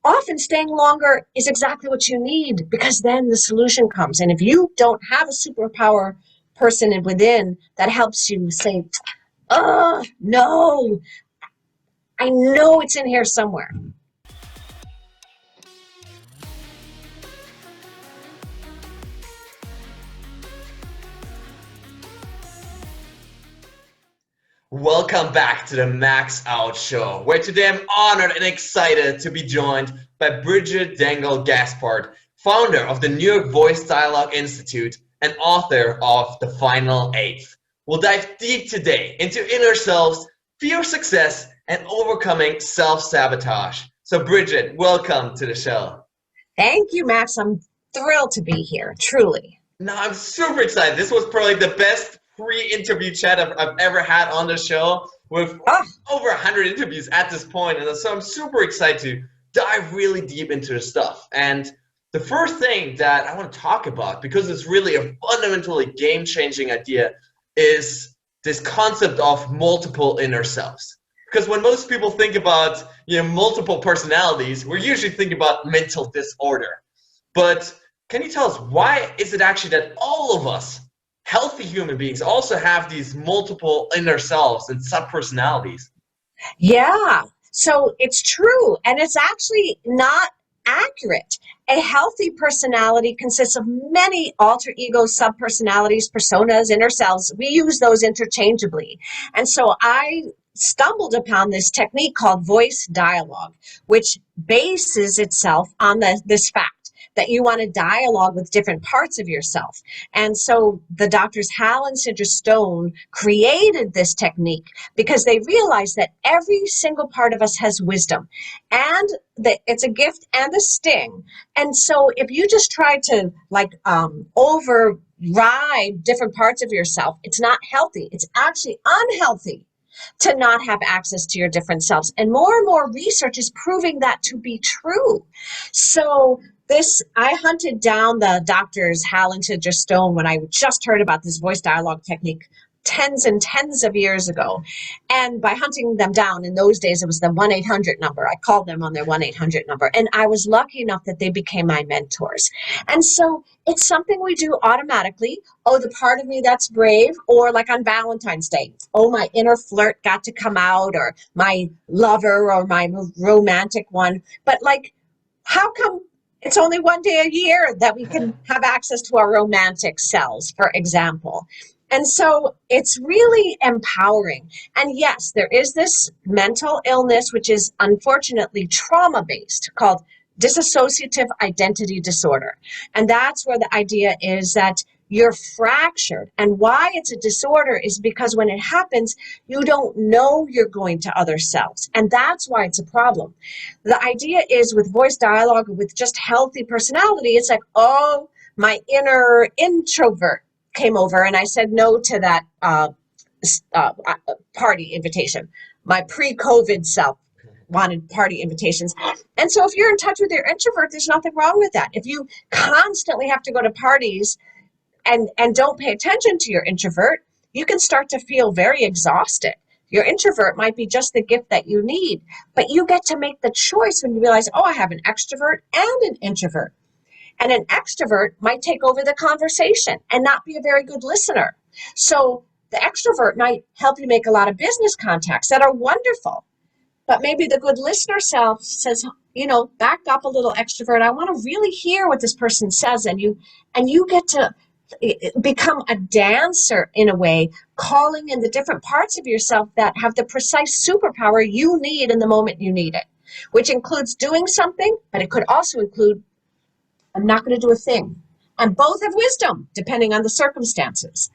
often staying longer is exactly what you need, because then the solution comes. And if you don't have a superpower person within that helps you say, oh, no, I know it's in here somewhere. Welcome back to the Max Out Show, where today I'm honored and excited to be joined by Bridgit Dengel Gaspard, founder of the New York Voice Dialogue Institute and author of The Final Eighth. We'll dive deep today into inner selves, fear of success, and overcoming self-sabotage. So Bridgit, welcome to the show. Thank you, Max. I'm thrilled to be here, truly. No, I'm super excited. This was probably the best pre-interview chat I've ever had on the show, with over 100 interviews at this point. And so I'm super excited to dive really deep into the stuff. And the first thing that I want to talk about, because it's really a fundamentally game-changing idea, is this concept of multiple inner selves. Because when most people think about multiple personalities, we're usually thinking about mental disorder. But can you tell us, why is it actually that all of us healthy human beings also have these multiple inner selves and sub-personalities? Yeah, so it's true, and it's actually not accurate. A healthy personality consists of many alter egos, sub-personalities, personas, inner selves. We use those interchangeably. And so I stumbled upon this technique called voice dialogue, which bases itself on this fact that you want to dialogue with different parts of yourself. And so the doctors Hal and Sidra Stone created this technique because they realized that every single part of us has wisdom, and that it's a gift and a sting. And so if you just try to override different parts of yourself, it's not healthy. It's actually unhealthy to not have access to your different selves. And more research is proving that to be true. So I hunted down the doctors Hal and Sidra Stone when I just heard about this voice dialogue technique tens and tens of years ago. And by hunting them down, in those days, it was the 1-800 number. I called them on their 1-800 number. And I was lucky enough that they became my mentors. And so it's something we do automatically. Oh, the part of me that's brave, or like on Valentine's Day, oh, my inner flirt got to come out, or my lover, or my romantic one. But how come it's only one day a year that we can have access to our romantic selves, for example? And so it's really empowering. And yes, there is this mental illness, which is unfortunately trauma-based, called dissociative identity disorder. And that's where the idea is that you're fractured. And why it's a disorder is because when it happens, you don't know you're going to other selves. And that's why it's a problem. The idea is with voice dialogue, with just healthy personality, it's like, oh, my inner introvert came over and I said no to that party invitation. My pre-COVID self wanted party invitations. And so if you're in touch with your introvert, there's nothing wrong with that. If you constantly have to go to parties and don't pay attention to your introvert, you can start to feel very exhausted. Your introvert might be just the gift that you need, but you get to make the choice when you realize, oh, I have an extrovert and an introvert. And an extrovert might take over the conversation and not be a very good listener. So the extrovert might help you make a lot of business contacts that are wonderful. But maybe the good listener self says, back up a little, extrovert. I want to really hear what this person says. And you get to become a dancer in a way, calling in the different parts of yourself that have the precise superpower you need in the moment you need it, which includes doing something, but it could also include, I'm not going to do a thing. And both have wisdom, depending on the circumstances.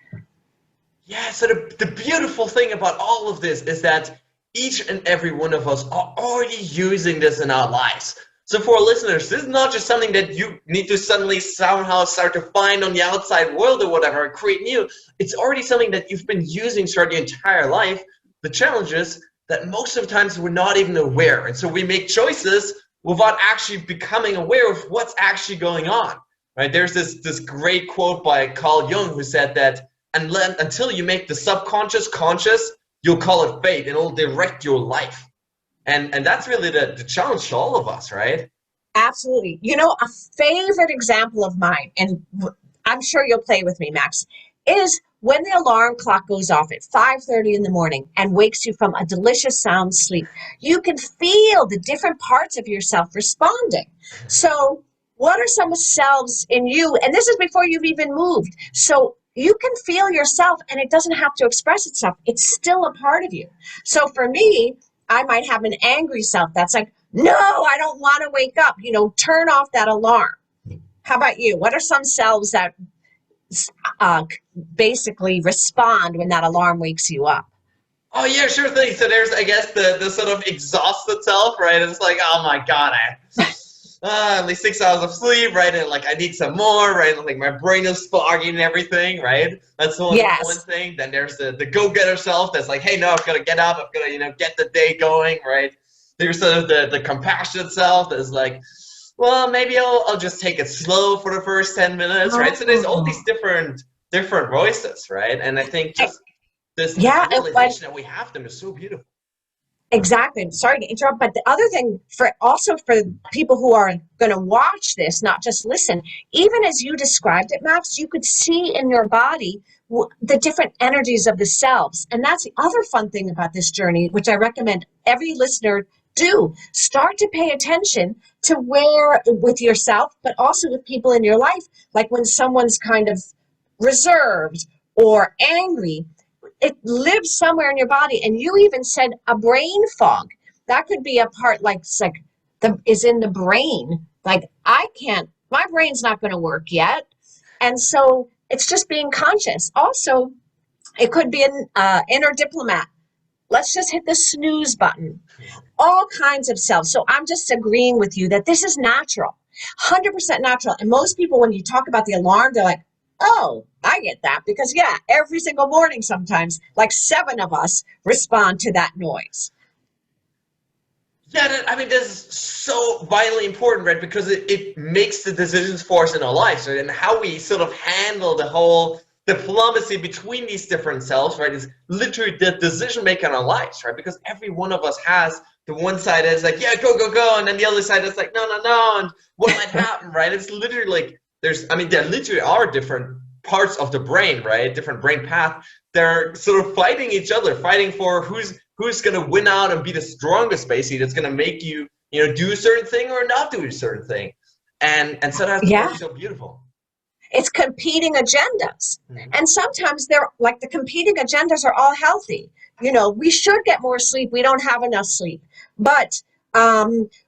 Yeah, so the beautiful thing about all of this is that each and every one of us are already using this in our lives. So for our listeners, this is not just something that you need to suddenly somehow start to find on the outside world or whatever, create new. It's already something that you've been using throughout your entire life. The challenge is that most of the times we're not even aware. And so we make choices without actually becoming aware of what's actually going on, right? There's this great quote by Carl Jung who said that until you make the subconscious conscious, you'll call it fate and it'll direct your life. And that's really the challenge to all of us, right? Absolutely. You know, a favorite example of mine, and I'm sure you'll play with me, Max, is when the alarm clock goes off at 5:30 in the morning and wakes you from a delicious sound sleep. You can feel the different parts of yourself responding. So, what are some selves in you? And this is before you've even moved. So, you can feel yourself and it doesn't have to express itself. It's still a part of you. So, for me, I might have an angry self that's like, no, I don't want to wake up. You know, turn off that alarm. How about you? What are some selves that uh, basically respond when that alarm wakes you up? Oh yeah, sure thing. So there's, I guess, the sort of exhausted self, right? It's like, oh my god, at least 6 hours of sleep, right? And like I need some more, right? And like my brain is foggy and everything, right? That's one Yes. thing. Then there's the go-getter self that's like, hey, no, I've got to get up, I've got to, get the day going, right? There's sort of the compassionate self that's like, well, maybe I'll just take it slow for the first 10 minutes, right? So there's all these different voices, right? And I think just this Yeah, realization that we have them is so beautiful. exactly. Sorry to interrupt, but the other thing for people who are going to watch this, not just listen, even as you described it, Max, you could see in your body the different energies of the selves. And that's the other fun thing about this journey, which I recommend every listener do. Start to pay attention to where with yourself, but also with people in your life, like when someone's kind of reserved or angry, it lives somewhere in your body. And you even said a brain fog. That could be a part like it's like is in the brain. Like my brain's not going to work yet. And so it's just being conscious. Also, it could be an inner diplomat. Let's just hit the snooze button. All kinds of selves. So I'm just agreeing with you that this is natural, 100% natural. And most people, when you talk about the alarm, they're like, oh, I get that. Because, yeah, every single morning sometimes, like 7 of us respond to that noise. Yeah, I mean, this is so vitally important, right? Because it makes the decisions for us in our lives, right? And how we sort of handle the whole diplomacy between these different selves, right, is literally the decision maker in our lives, right? Because every one of us has the one side that's like, yeah, go, go, go, and then the other side that's like, no, no, no, and what might happen, right? It's literally like there literally are different parts of the brain, right? Different brain path. They're sort of fighting each other, fighting for who's going to win out and be the strongest, basically, that's going to make you, do a certain thing or not do a certain thing. And so that's Yeah. so beautiful. It's competing agendas. And sometimes they're like the competing agendas are all healthy. We should get more sleep. We don't have enough sleep. But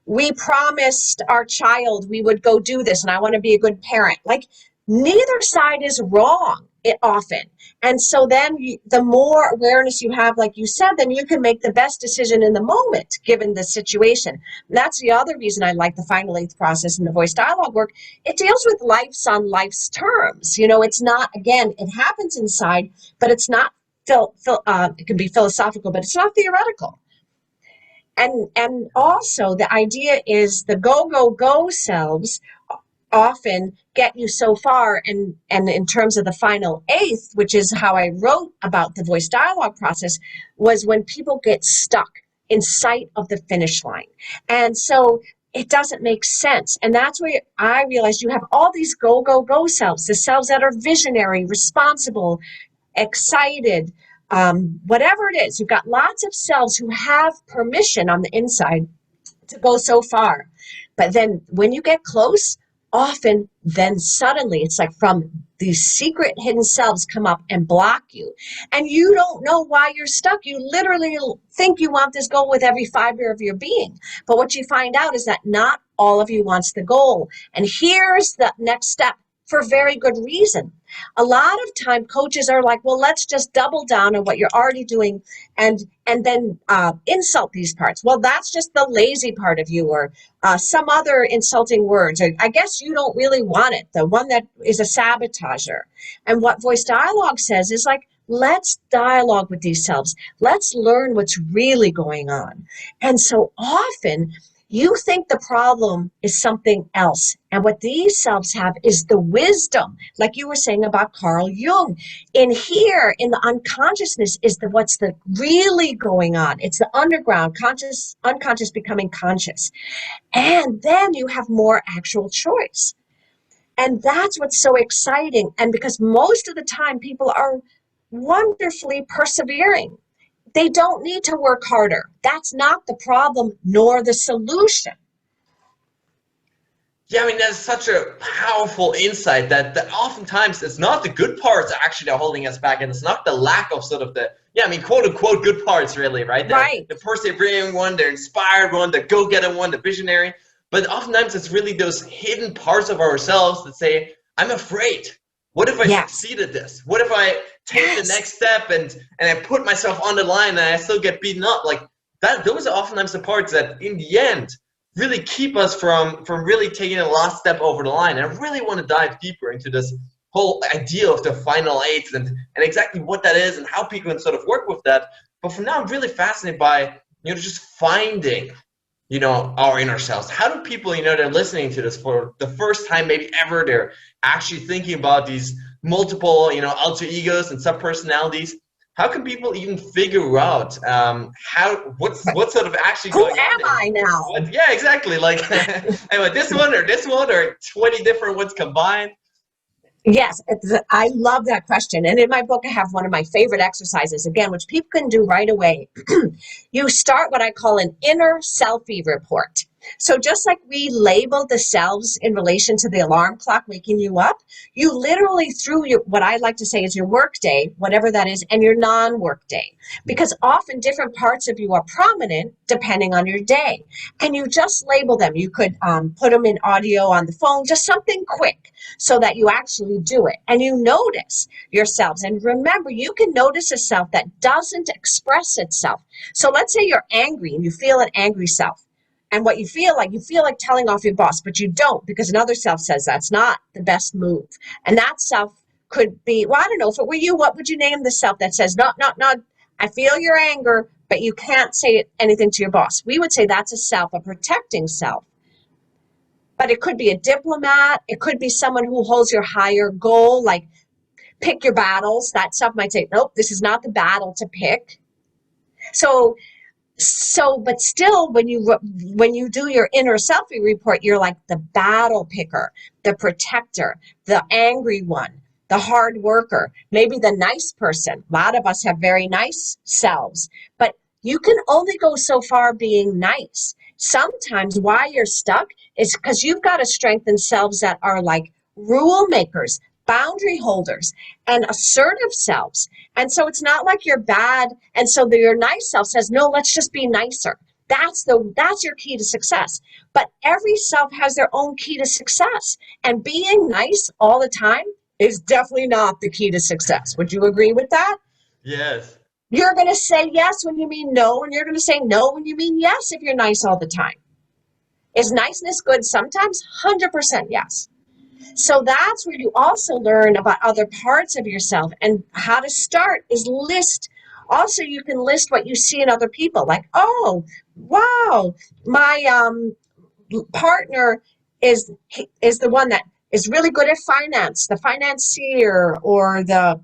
we promised our child we would go do this, and I want to be a good parent. Like, neither side is wrong often. And so then the more awareness you have, like you said, then you can make the best decision in the moment, given the situation. And that's the other reason I like the final eighth process and the voice dialogue work. It deals with life's on life's terms. It's not, again, it happens inside, but it's not, it can be philosophical, but it's not theoretical. And also the idea is the go, go, go selves often get you so far. And in terms of the final eighth, which is how I wrote about the voice dialogue process, was when people get stuck in sight of the finish line. And so it doesn't make sense. And that's where I realized you have all these go, go, go selves, the selves that are visionary, responsible, excited, whatever it is. You've got lots of selves who have permission on the inside to go so far. But then when you get close, often then suddenly it's like from these secret hidden selves come up and block you. And you don't know why you're stuck. You literally think you want this goal with every fiber of your being. But what you find out is that not all of you wants the goal. And here's the next step for very good reason. A lot of time coaches are like, well, let's just double down on what you're already doing and then insult these parts. Well, that's just the lazy part of you, or some other insulting words. Or I guess you don't really want it, the one that is a sabotager. And what voice dialogue says is like, let's dialogue with these selves. Let's learn what's really going on. And so often You think the problem is something else. And what these selves have is the wisdom, like you were saying about Carl Jung. In here, in the unconsciousness, is what's really going on. It's the underground, conscious, unconscious becoming conscious. And then you have more actual choice. And that's what's so exciting. And because most of the time people are wonderfully persevering, they don't need to work harder. That's not the problem nor the solution. Yeah, I mean, that's such a powerful insight that oftentimes it's not the good parts actually that are holding us back, and it's not the lack of sort of the, yeah, I mean, quote unquote good parts, really, right? Right. The persevering one, the inspired one, the go-getter one, the visionary. But oftentimes it's really those hidden parts of ourselves that say, I'm afraid. What if I succeed at this? What if I take the next step and I put myself on the line and I still get beaten up? Like that, those are oftentimes the parts that in the end really keep us from really taking the last step over the line. And I really want to dive deeper into this whole idea of the final eight and exactly what that is and how people can sort of work with that. But for now, I'm really fascinated by, just finding, our inner selves. How do people, they're listening to this for the first time, maybe ever, they're actually thinking about these multiple, alter egos and sub-personalities. How can people even figure out what's sort of actually going on? Who am I now? Yeah, exactly. Like, anyway, this one or 20 different ones combined. Yes, I love that question. And in my book, I have one of my favorite exercises, again, which people can do right away. You start what I call an inner selfie report. So just like we label the selves in relation to the alarm clock waking you up, you literally through what I like to say is your work day, whatever that is, and your non-work day. Because often different parts of you are prominent depending on your day. And you just label them. You could put them in audio on the phone, just something quick so that you actually do it. And you notice yourselves. And remember, you can notice a self that doesn't express itself. So let's say you're angry and you feel an angry self. And what you feel like telling off your boss, but you don't, because another self says that's not the best move. And that self could be, well, I don't know, if it were you, what would you name the self that says, no, I feel your anger, but you can't say anything to your boss? We would say that's a self, a protecting self. But it could be a diplomat. It could be someone who holds your higher goal, like pick your battles. That self might say, nope, this is not the battle to pick. So, but still, when you do your inner selfie report, you're like the battle picker, the protector, the angry one, the hard worker, maybe the nice person. A lot of us have very nice selves, but you can only go so far being nice. Sometimes why you're stuck is because you've got to strengthen selves that are like rule makers, boundary holders, and assertive selves. And so it's not like you're bad. And so your nice self says, no, let's just be nicer. That's your key to success. But every self has their own key to success. And being nice all the time is definitely not the key to success. Would you agree with that? Yes. You're going to say yes when you mean no, and you're going to say no when you mean yes if you're nice all the time. Is niceness good sometimes? 100% yes. So that's where you also learn about other parts of yourself, and how to start is list. Also, you can list what you see in other people, like, oh, wow, my partner is the one that is really good at finance, the financier, or the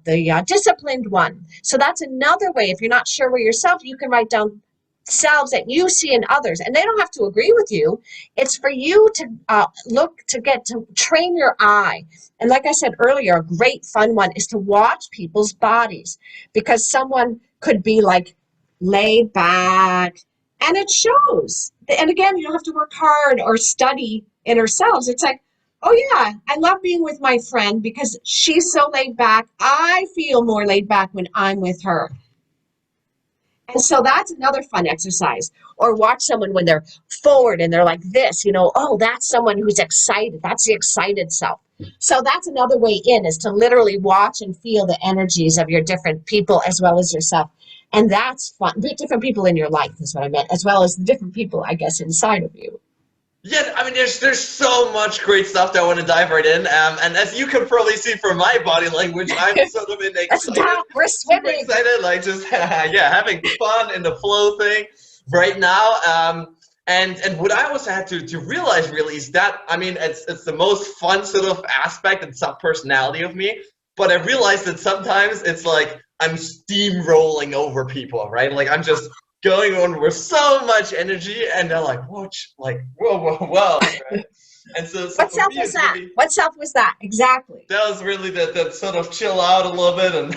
disciplined one. So that's another way. If you're not sure where yourself, you can write down selves that you see in others, and they don't have to agree with you. It's for you to get to train your eye. And like I said earlier, a great fun one is to watch people's bodies, because someone could be like laid back, and it shows. And again, you don't have to work hard or study inner selves. It's like, oh yeah, I love being with my friend because she's so laid back. I feel more laid back when I'm with her. And so that's another fun exercise. Or watch someone when they're forward and they're like this, oh, that's someone who's excited. That's the excited self. So that's another way in, is to literally watch and feel the energies of your different people as well as yourself. And that's fun. Different people in your life is what I meant, as well as the different people, I guess, inside of you. Yeah, I mean, there's so much great stuff that I want to dive right in. And as you can probably see from my body language, I'm sort of in excited. We're swimming. Excited, like just having fun in the flow thing right now. And what I also had to realize really is that, I mean, it's the most fun sort of aspect and sub-personality of me, but I realized that sometimes it's like I'm steamrolling over people, right? Like I'm just going on with so much energy, and they're like, "What? Like, whoa," right? And so What for self me, was it's that? really What self was that? Exactly. that was really that sort of chill out a little bit and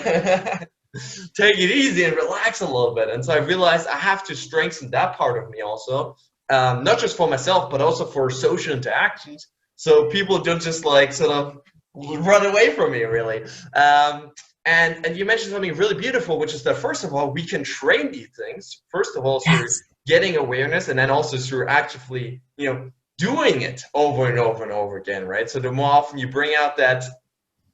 take it easy and relax a little bit. And so I realized I have to strengthen that part of me also, not just for myself, but also for social interactions. So people don't just like sort of run away from me, really. And you mentioned something really beautiful, which is that first of all, we can train these things. First of all, through Yes. getting awareness, and then also through actively, doing it over and over and over again, right? So the more often you bring out that,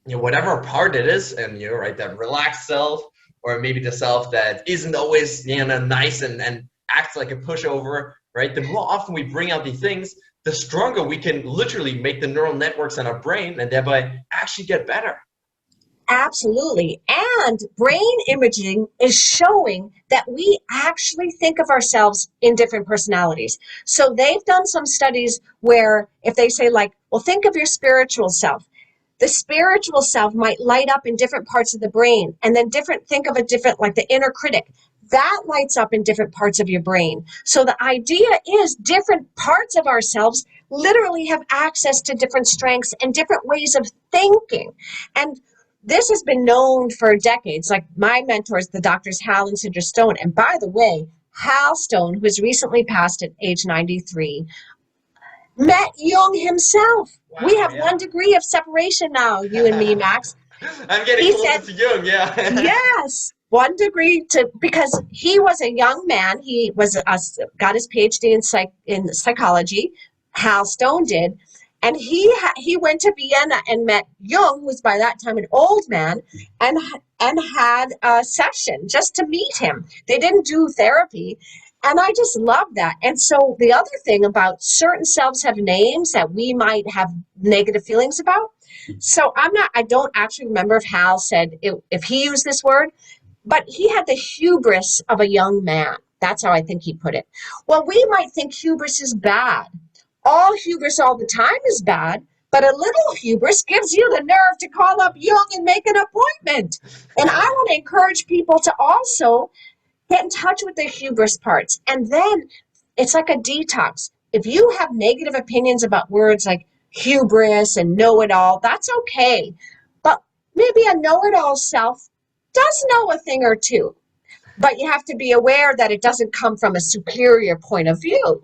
whatever part it is, and right, that relaxed self, or maybe the self that isn't always, nice and acts like a pushover, right? The more often we bring out these things, the stronger we can literally make the neural networks in our brain and thereby actually get better. Absolutely. And brain imaging is showing that we actually think of ourselves in different personalities. So they've done some studies where if they say like, well, think of your spiritual self. The spiritual self might light up in different parts of the brain, and then think of a different, like the inner critic. That lights up in different parts of your brain. So the idea is different parts of ourselves literally have access to different strengths and different ways of thinking. And this has been known for decades. Like my mentors, the doctors Hal and Sandra Stone. And by the way, Hal Stone, who has recently passed at age 93, met Jung himself. Wow, We have yeah. 1 degree of separation now, you and me, Max. I'm getting He closer said, to Jung, yeah. yes, 1 degree because he was a young man. He was got his PhD in psychology. Hal Stone did. And he went to Vienna and met Jung, who was by that time an old man, and had a session just to meet him. They didn't do therapy. And I just love that. And so the other thing about certain selves have names that we might have negative feelings about. So I don't actually remember if Hal said if he used this word, but he had the hubris of a young man. That's how I think he put it. Well, we might think hubris is bad. All hubris all the time is bad, but a little hubris gives you the nerve to call up Jung and make an appointment. And I want to encourage people to also get in touch with the hubris parts. And then it's like a detox. If you have negative opinions about words like hubris and know-it-all, that's okay. But maybe a know-it-all self does know a thing or two. But you have to be aware that it doesn't come from a superior point of view.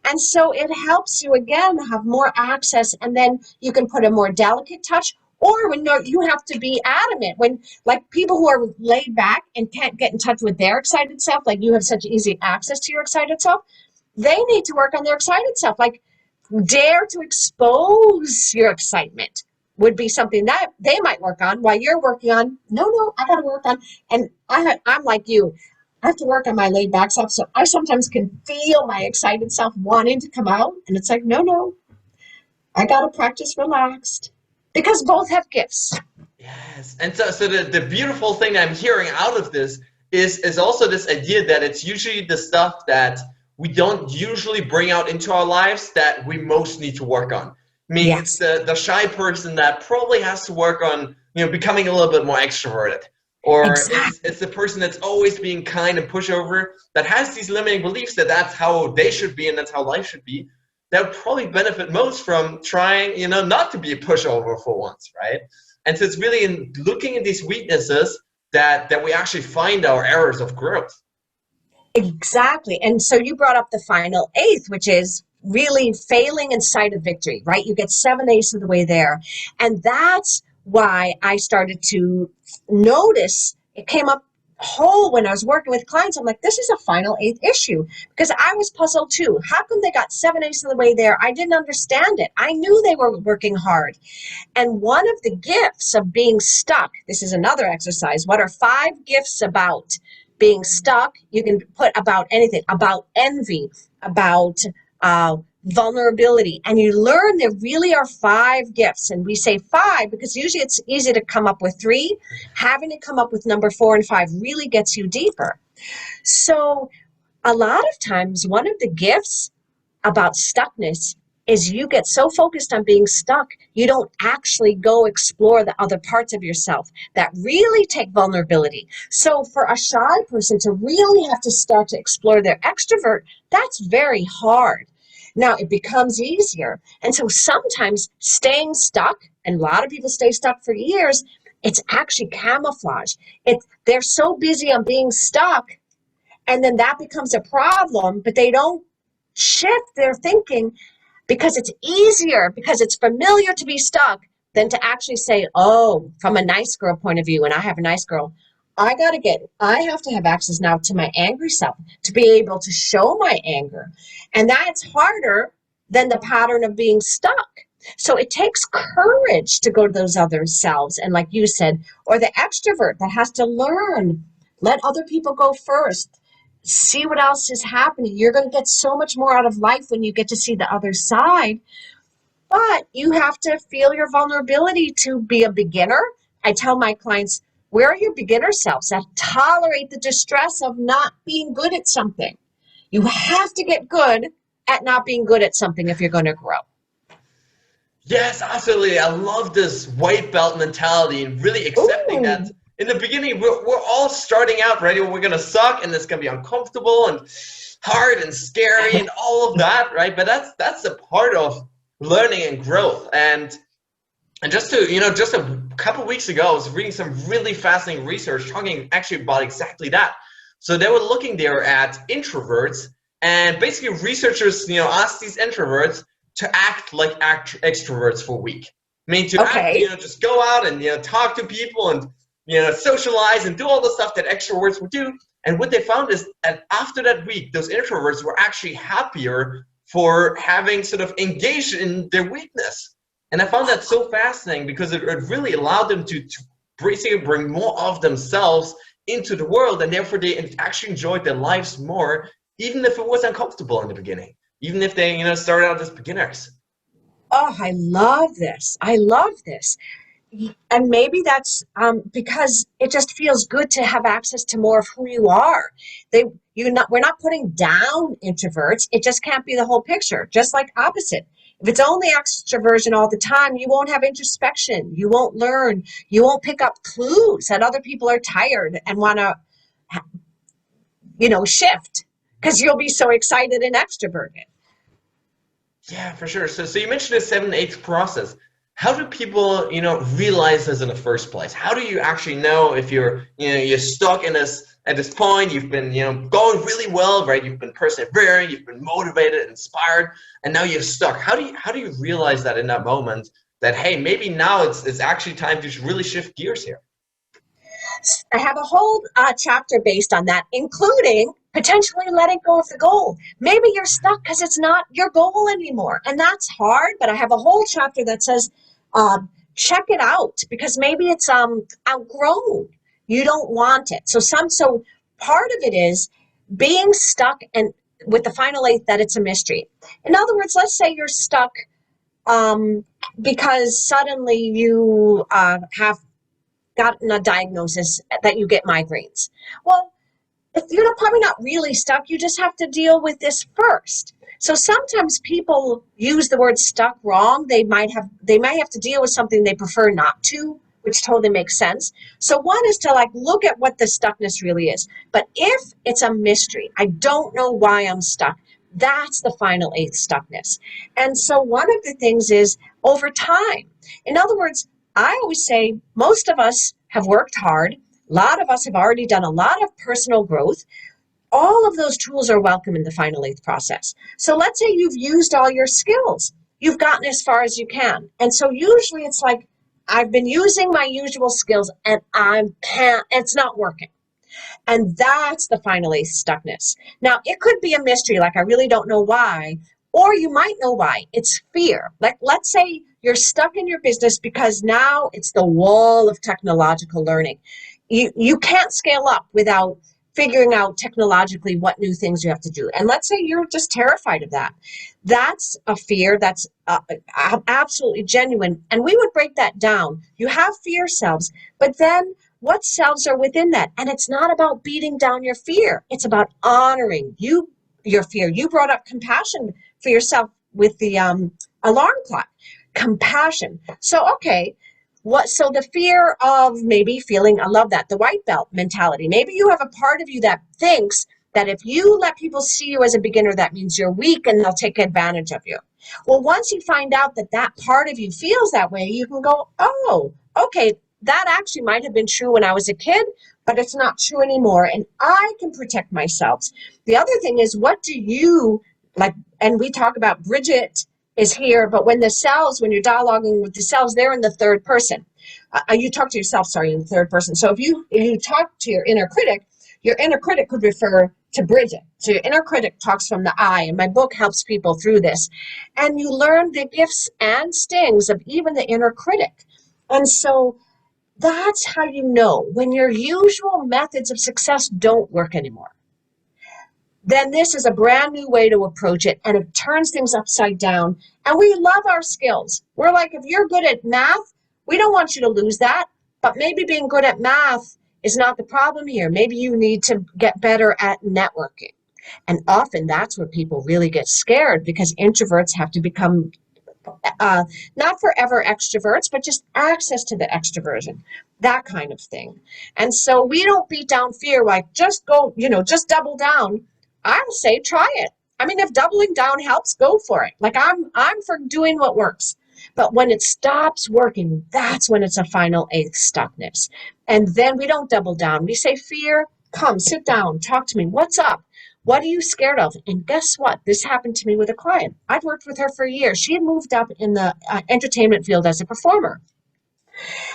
And so it helps you, again, have more access, and then you can put a more delicate touch, or when you have to be adamant. When, like, people who are laid back and can't get in touch with their excited self, like you have such easy access to your excited self, they need to work on their excited self. Like, dare to expose your excitement would be something that they might work on while you're working on, no, I got to work on. And I'm like you. I have to work on my laid back self. So I sometimes can feel my excited self wanting to come out. And it's like, no, I got to practice relaxed, because both have gifts. Yes. And so the beautiful thing that I'm hearing out of this is also this idea that it's usually the stuff that we don't usually bring out into our lives that we most need to work on. I mean, Yes. it's the shy person that probably has to work on, becoming a little bit more extroverted. Or Exactly. it's the person that's always being kind and pushover, that has these limiting beliefs that that's how they should be and that's how life should be. That would probably benefit most from trying, not to be a pushover for once, right? And so it's really in looking at these weaknesses that we actually find our errors of growth. Exactly. And so you brought up the final eighth, which is really failing in sight of victory, right? You get 7/8 of the way there. And that's why I started to notice it came up whole when I was working with clients. I'm like, this is a final eighth issue, because I was puzzled too. How come they got 7/8 of the way there? I didn't understand it. I knew they were working hard. And one of the gifts of being stuck, this is another exercise. What are 5 gifts about being stuck? You can put about anything, about envy, about vulnerability. And you learn there really are 5 gifts. And we say 5 because usually it's easy to come up with 3. Having to come up with number 4 and 5 really gets you deeper. So a lot of times one of the gifts about stuckness is you get so focused on being stuck, you don't actually go explore the other parts of yourself that really take vulnerability. So for a shy person to really have to start to explore their extrovert, that's very hard. Now it becomes easier. And so sometimes staying stuck, and a lot of people stay stuck for years, it's actually camouflage. They're so busy on being stuck, and then that becomes a problem, but they don't shift their thinking because it's easier, because it's familiar to be stuck than to actually say, oh, from a nice girl point of view, and I have a nice girl, I have to have access now to my angry self to be able to show my anger. And that's harder than the pattern of being stuck. So it takes courage to go to those other selves. And like you said, or the extrovert that has to learn, let other people go first. See what else is happening. You're going to get so much more out of life when you get to see the other side. But you have to feel your vulnerability to be a beginner. I tell my clients, where are your beginner selves that tolerate the distress of not being good at something? You have to get good at not being good at something if you're going to grow. Yes, absolutely. I love this white belt mentality and really accepting Ooh. that in the beginning, we're all starting out, right? We're going to suck and it's going to be uncomfortable and hard and scary and all of that, right? But that's a part of learning and growth. And just a couple of weeks ago, I was reading some really fascinating research talking actually about exactly that. So they were looking there at introverts, and basically researchers, asked these introverts to act like extroverts for a week. I mean, to act, just go out and, talk to people and, socialize and do all the stuff that extroverts would do. And what they found is that after that week, those introverts were actually happier for having sort of engaged in their weakness. And I found that so fascinating because it really allowed them to basically bring more of themselves into the world, and therefore they actually enjoyed their lives more, even if it was uncomfortable in the beginning, even if they, started out as beginners. Oh, I love this. I love this. And maybe that's because it just feels good to have access to more of who you are. We're not putting down introverts. It just can't be the whole picture. Just like opposite. If it's only extroversion all the time, you won't have introspection. You won't learn. You won't pick up clues that other people are tired and want to, shift because you'll be so excited and extroverted. Yeah, for sure. So you mentioned the 7/8 process. How do people, realize this in the first place? How do you actually know if you're stuck in this at this point? You've been, going really well, right? You've been persevering, you've been motivated, inspired, and now you're stuck. How do you realize that in that moment that, hey, maybe now it's actually time to really shift gears here? I have a whole chapter based on that, including potentially letting go of the goal. Maybe you're stuck because it's not your goal anymore, and that's hard. But I have a whole chapter that says, check it out because maybe it's outgrown. You don't want it. So part of it is being stuck, and with the final 8 that it's a mystery. In other words, let's say you're stuck because suddenly you have gotten a diagnosis that you get migraines. Well, if you're probably not really stuck, you just have to deal with this first. So sometimes people use the word stuck wrong. They might have to deal with something they prefer not to, which totally makes sense. So one is to look at what the stuckness really is. But if it's a mystery, I don't know why I'm stuck, that's the final 8th stuckness. And so one of the things is over time. In other words, I always say most of us have worked hard. A lot of us have already done a lot of personal growth. All of those tools are welcome in the final 8th process. So let's say you've used all your skills. You've gotten as far as you can. And so usually it's like, I've been using my usual skills and it's not working. And that's the final 8th stuckness. Now, it could be a mystery, like I really don't know why, or you might know why. It's fear. Like, let's say you're stuck in your business because now it's the wall of technological learning. You can't scale up without figuring out technologically what new things you have to do. And let's say you're just terrified of that. That's a fear that's absolutely genuine. And we would break that down. You have fear selves, but then what selves are within that? And it's not about beating down your fear. It's about honoring your fear. You brought up compassion for yourself with the alarm clock. Compassion. So, okay, so the fear of maybe feeling, I love that, the white belt mentality. Maybe you have a part of you that thinks that if you let people see you as a beginner, that means you're weak and they'll take advantage of you. Well, once you find out that that part of you feels that way, you can go, oh, okay, that actually might have been true when I was a kid, but it's not true anymore, and I can protect myself. The other thing is, what do you like? And we talk about Bridgit is here, but when you're dialoguing with the selves, they're in the third person. You talk to yourself, sorry, in the third person. So if you talk to your inner critic could refer to Bridgit. So your inner critic talks from the I, and my book helps people through this. And you learn the gifts and stings of even the inner critic. And so that's how you know when your usual methods of success don't work anymore. Then this is a brand new way to approach it, and it turns things upside down. And we love our skills. We're like, if you're good at math, we don't want you to lose that. But maybe being good at math is not the problem here. Maybe you need to get better at networking. And often that's where people really get scared, because introverts have to become not forever extroverts, but just access to the extroversion, that kind of thing. And so we don't beat down fear like just go, just double down. I would say try it. I mean, if doubling down helps, go for it. Like I'm for doing what works. But when it stops working, that's when it's a final eighth stuckness. And then we don't double down. We say, fear, come, sit down, talk to me. What's up? What are you scared of? And guess what? This happened to me with a client. I'd worked with her for years. She had moved up in the entertainment field as a performer.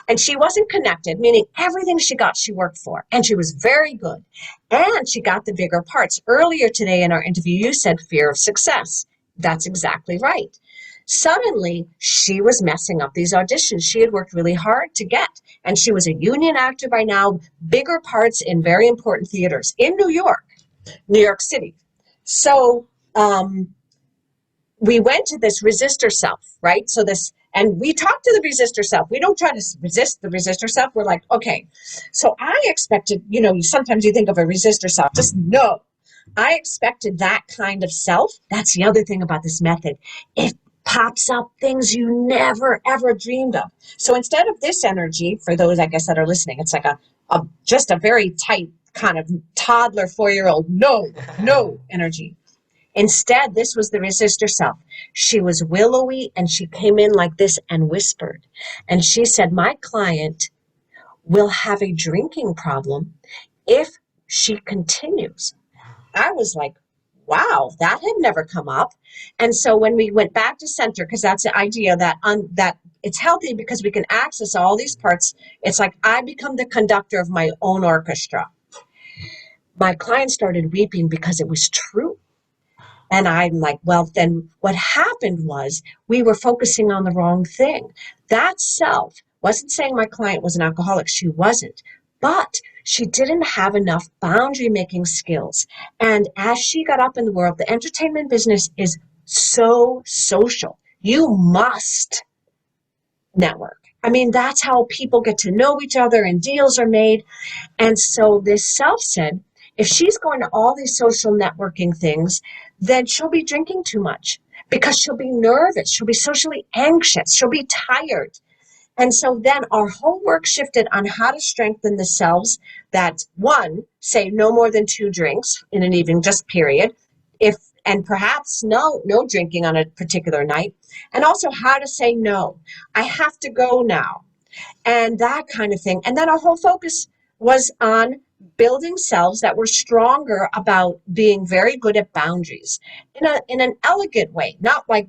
And she wasn't connected, meaning everything she got, she worked for. And she was very good. And she got the bigger parts. Earlier today in our interview, you said fear of success. That's exactly right. Suddenly, she was messing up these auditions she had worked really hard to get. And she was a union actor by now, bigger parts in very important theaters in New York City. So we went to this resistor self, right? And we talk to the resistor self. We don't try to resist the resistor self. We're like, okay. So I expected, sometimes you think of a resistor self, just no. I expected that kind of self. That's the other thing about this method. It pops up things you never, ever dreamed of. So instead of this energy, for those, I guess, that are listening, it's like just a very tight kind of toddler, 4-year-old, no energy. Instead, this was the resistor self. She was willowy, and she came in like this and whispered. And she said, my client will have a drinking problem if she continues. I was like, wow, that had never come up. And so when we went back to center, because that's the idea that it's healthy because we can access all these parts. It's like I become the conductor of my own orchestra. My client started weeping because it was true. And I'm like, well, then what happened was we were focusing on the wrong thing. That self wasn't saying my client was an alcoholic. She wasn't. But she didn't have enough boundary making skills. And as she got up in the world, the entertainment business is so social. You must network. I mean, that's how people get to know each other and deals are made. And so this self said, if she's going to all these social networking things, then she'll be drinking too much because she'll be nervous. She'll be socially anxious. She'll be tired. And so then our whole work shifted on how to strengthen the selves that, one, say no more than 2 drinks in an evening, just period. And perhaps no drinking on a particular night. And also how to say no. I have to go now. And that kind of thing. And then our whole focus was on building selves that were stronger about being very good at boundaries in an elegant way, not like,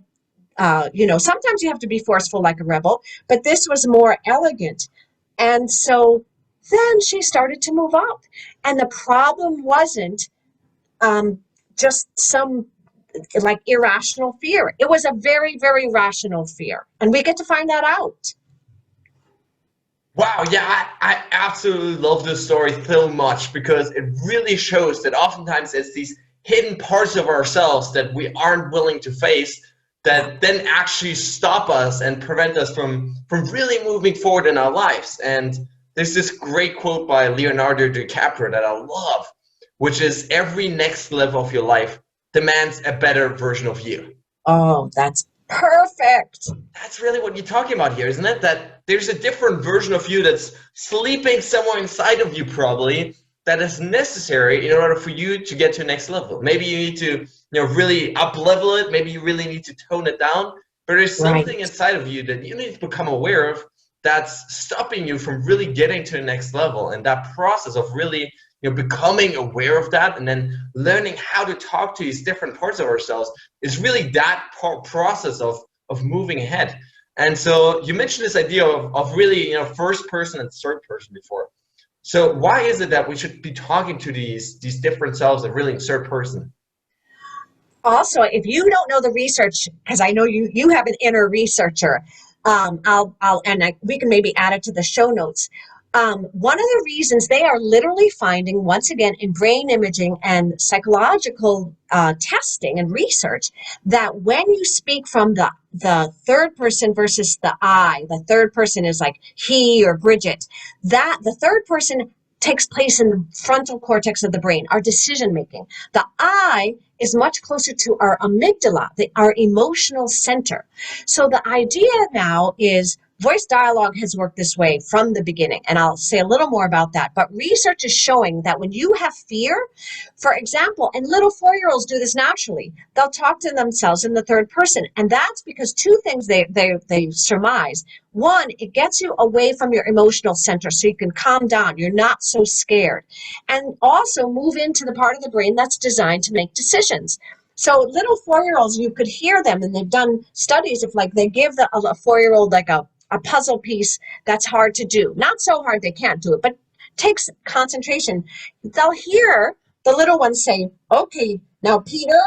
sometimes you have to be forceful like a rebel, but this was more elegant. And so then she started to move up. And the problem wasn't just some like irrational fear. It was a very, very rational fear. And we get to find that out. Wow, yeah, I absolutely love this story so much because it really shows that oftentimes it's these hidden parts of ourselves that we aren't willing to face that then actually stop us and prevent us from really moving forward in our lives. And there's this great quote by Leonardo DiCaprio that I love, which is every next level of your life demands a better version of you. Oh, that's perfect. That's really what you're talking about here, isn't it? That there's a different version of you that's sleeping somewhere inside of you, probably, that is necessary in order for you to get to the next level. Maybe you need to, really up level it. Maybe you really need to tone it down. But there's Right. something inside of you that you need to become aware of that's stopping you from really getting to the next level. And that process of really, becoming aware of that and then learning how to talk to these different parts of ourselves is really that process of moving ahead. And so you mentioned this idea of really, first person and third person before. So why is it that we should be talking to these different selves and really in third person? Also, if you don't know the research, because I know you have an inner researcher, we can maybe add it to the show notes. One of the reasons they are literally finding, once again, in brain imaging and psychological testing and research, that when you speak from the third person versus the third person is like he or Bridget, that the third person takes place in the frontal cortex of the brain, our decision making. The I is much closer to our amygdala, our emotional center. So the idea now is voice dialogue has worked this way from the beginning, and I'll say a little more about that. But research is showing that when you have fear, for example, and little 4-year-olds do this naturally, they'll talk to themselves in the third person, and that's because two things they surmise. One, it gets you away from your emotional center so you can calm down. You're not so scared. And also move into the part of the brain that's designed to make decisions. So little 4-year-olds, you could hear them, and they've done studies if like they give a 4-year-old like a puzzle piece that's hard to do. Not so hard they can't do it, but takes concentration. They'll hear the little ones say, okay, now Peter,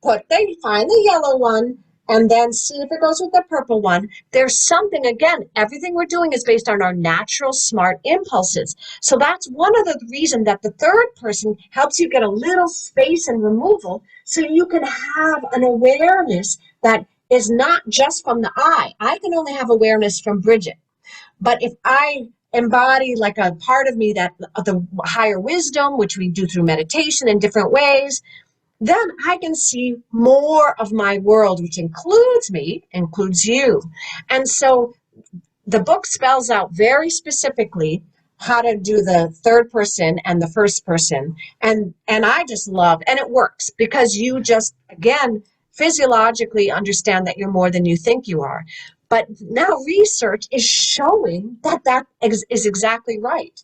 find the yellow one and then see if it goes with the purple one. There's something, again, everything we're doing is based on our natural smart impulses. So that's one of the reasons that the third person helps you get a little space and removal so you can have an awareness that is not just from the I. I can only have awareness from Bridget. But if I embody like a part of me that the higher wisdom, which we do through meditation in different ways, then I can see more of my world, which includes me, includes you. And so the book spells out very specifically how to do the third person and the first person. And I just love, and it works because you just, again, physiologically understand that you're more than you think you are. But now research is showing that is exactly right.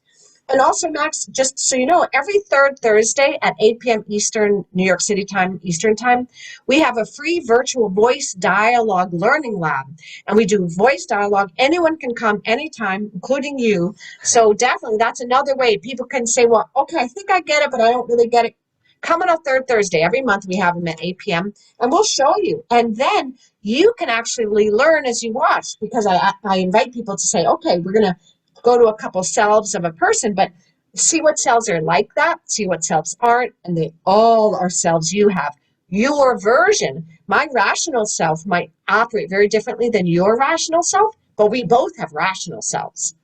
And also, Max, just so you know, every third Thursday at 8 p.m. Eastern, New York City time, Eastern time, we have a free virtual voice dialogue learning lab. And we do voice dialogue. Anyone can come anytime, including you. So definitely, that's another way people can say, well, okay, I think I get it, but I don't really get it. Come on a third Thursday. Every month we have them at 8 p.m. and we'll show you. And then you can actually learn as you watch, because I invite people to say, okay, we're going to go to a couple selves of a person, but see what selves are like that, see what selves aren't, and they all are selves you have. Your version, my rational self might operate very differently than your rational self, but we both have rational selves.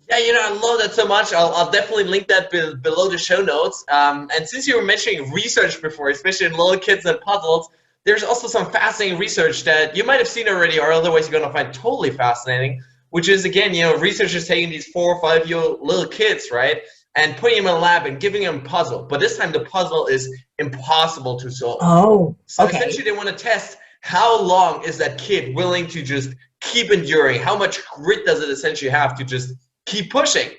Yeah, I love that so much. I'll definitely link that below the show notes. And since you were mentioning research before, especially in little kids and puzzles, there's also some fascinating research that you might have seen already, or otherwise you're going to find totally fascinating, which is, again, researchers taking these 4 or 5-year-old little kids, right, and putting them in a lab and giving them a puzzle. But this time the puzzle is impossible to solve. Oh, So okay. essentially they want to test how long is that kid willing to just keep enduring? How much grit does it essentially have to just keep pushing?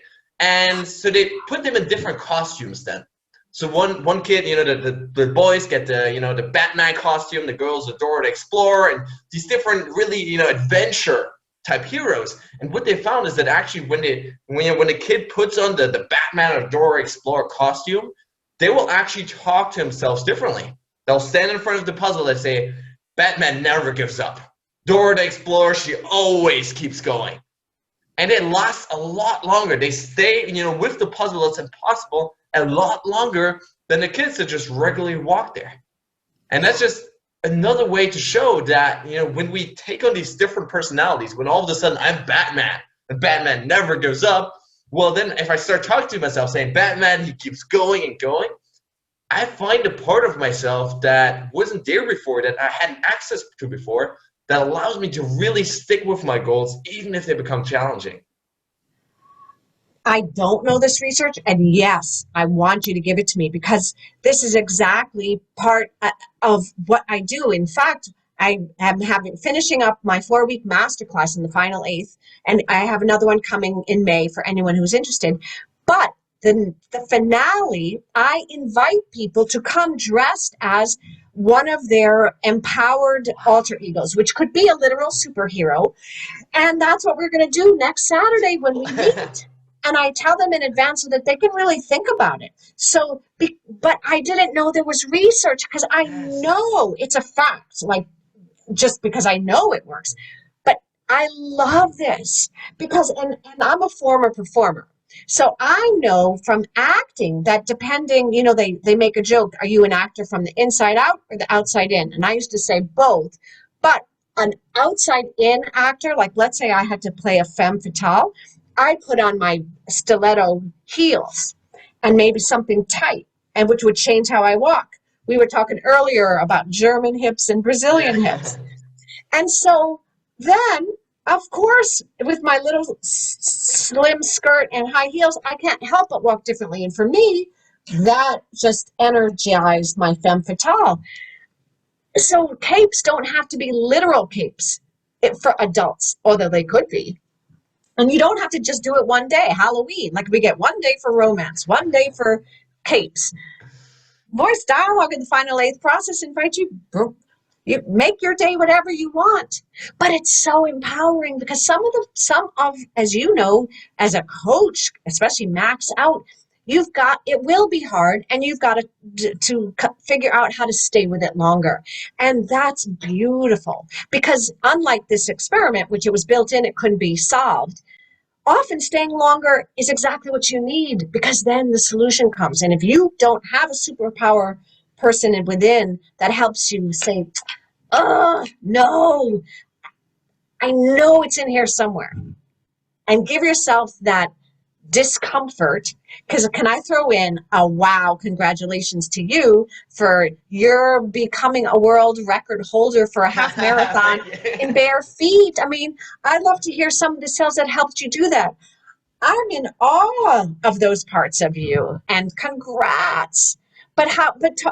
And so they put them in different costumes then. So one kid, the boys get the Batman costume, the girls the Dora the Explorer, and these different really adventure type heroes. And what they found is that actually when the kid puts on the Batman or Dora Explorer costume, they will actually talk to themselves differently. They'll stand in front of the puzzle and say, Batman never gives up. Dora the Explorer, she always keeps going. And it lasts a lot longer. They stay, with the puzzle, it's impossible, a lot longer than the kids that just regularly walk there. And that's just another way to show that, when we take on these different personalities, when all of a sudden I'm Batman and Batman never gives up, well, then if I start talking to myself saying, Batman, he keeps going and going, I find a part of myself that wasn't there before, that I hadn't access to before, that allows me to really stick with my goals, even if they become challenging. I don't know this research, and yes, I want you to give it to me because this is exactly part of what I do. In fact, I am finishing up my 4-week masterclass in the final eighth, and I have another one coming in May for anyone who's interested. But the finale, I invite people to come dressed as one of their empowered alter egos, which could be a literal superhero. And that's what we're going to do next Saturday when we meet. And I tell them in advance so that they can really think about it. So, but I didn't know there was research because I Yes. know it's a fact, like just because I know it works. But I love this because, and I'm a former performer. So I know from acting that depending, they make a joke, are you an actor from the inside out or the outside in? And I used to say both. But an outside in actor, like let's say I had to play a femme fatale, I put on my stiletto heels and maybe something tight, and which would change how I walk. We were talking earlier about German hips and Brazilian hips. Yeah. And so then, of course, with my little slim skirt and high heels, I can't help but walk differently. And for me, that just energized my femme fatale. So capes don't have to be literal capes for adults, although they could be. And you don't have to just do it one day, Halloween. Like we get one day for romance, one day for capes. Voice dialogue in the final eighth process invite you make your day whatever you want. But it's so empowering because some of, as you know, as a coach, especially max out, it will be hard, and you've got to figure out how to stay with it longer. And that's beautiful because unlike this experiment, which it was built in, it couldn't be solved. Often staying longer is exactly what you need because then the solution comes. And if you don't have a superpower person within that helps you say, oh, no, I know it's in here somewhere, and give yourself that discomfort, because can I throw in a wow, congratulations to you for your becoming a world record holder for a half marathon in bare feet. I mean, I'd love to hear some of the cells that helped you do that. I'm in awe of those parts of you, and congrats. But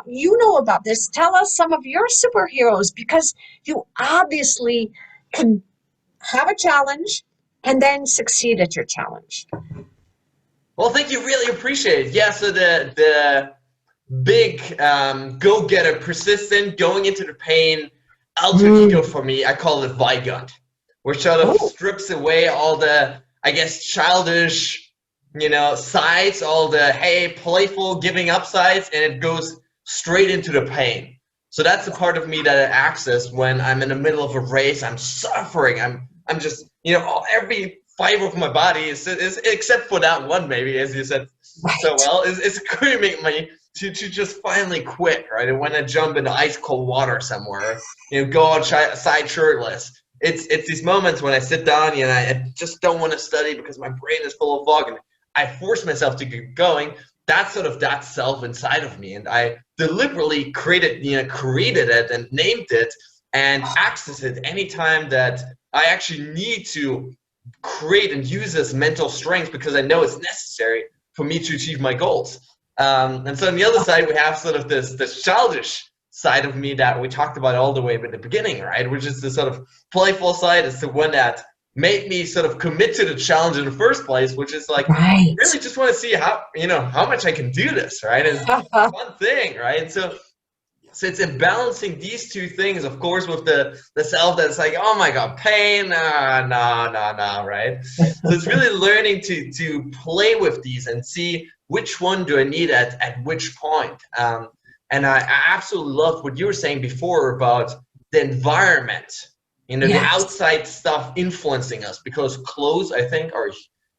you know about this. Tell us some of your superheroes because you obviously can have a challenge and then succeed at your challenge. Well, thank you. Really appreciate it. Yeah. So the big go-getter, persistent, going into the pain, alter ego for me, I call it Weigand, which sort of strips away all the, I guess, childish, sides, all the, hey, playful giving up sides, and it goes straight into the pain. So that's the part of me that I access when I'm in the middle of a race. I'm suffering. I'm just, every fiber of my body is except for that one, maybe, as you said so well, is screaming me to just finally quit, right? And when I jump into ice cold water somewhere, go outside shirtless. It's these moments when I sit down and I just don't want to study because my brain is full of fog, and I force myself to keep going. That's sort of that self inside of me, and I deliberately created it and named it and access it anytime that I actually need to create and use this mental strength because I know it's necessary for me to achieve my goals. And so on the other side, we have sort of this childish side of me that we talked about all the way at the beginning, right? Which is the sort of playful side. It's the one that made me sort of commit to the challenge in the first place, which is like, really just want to see how much I can do this, right? It's a fun thing, right? And so it's in balancing these two things, of course, with the self that's like, oh my God, pain, no, right? So it's really learning to play with these and see which one do I need at which point. And I absolutely love what you were saying before about the environment, the outside stuff influencing us, because clothes, I think, are a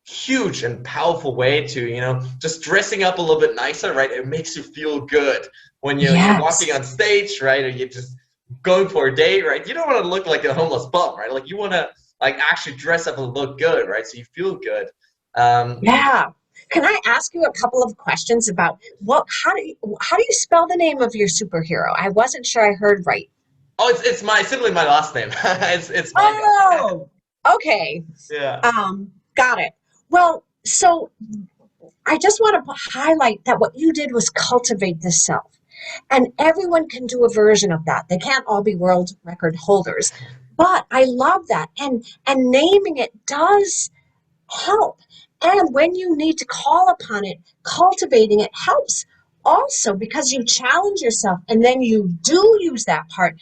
huge and powerful way to, just dressing up a little bit nicer, right? It makes you feel good when you're walking on stage, right? Or you're just going for a date, right? You don't want to look like a homeless bum, right? Like you want to actually dress up and look good, right? So you feel good. Yeah. Can I ask you a couple of questions about how do you spell the name of your superhero? I wasn't sure I heard right. Oh, it's simply my last name. It's Weigand. Oh, okay. Yeah. Got it. Well, so I just want to highlight that what you did was cultivate the self. And everyone can do a version of that. They can't all be world record holders. But I love that. And naming it does help. And when you need to call upon it, cultivating it helps also because you challenge yourself and then you do use that part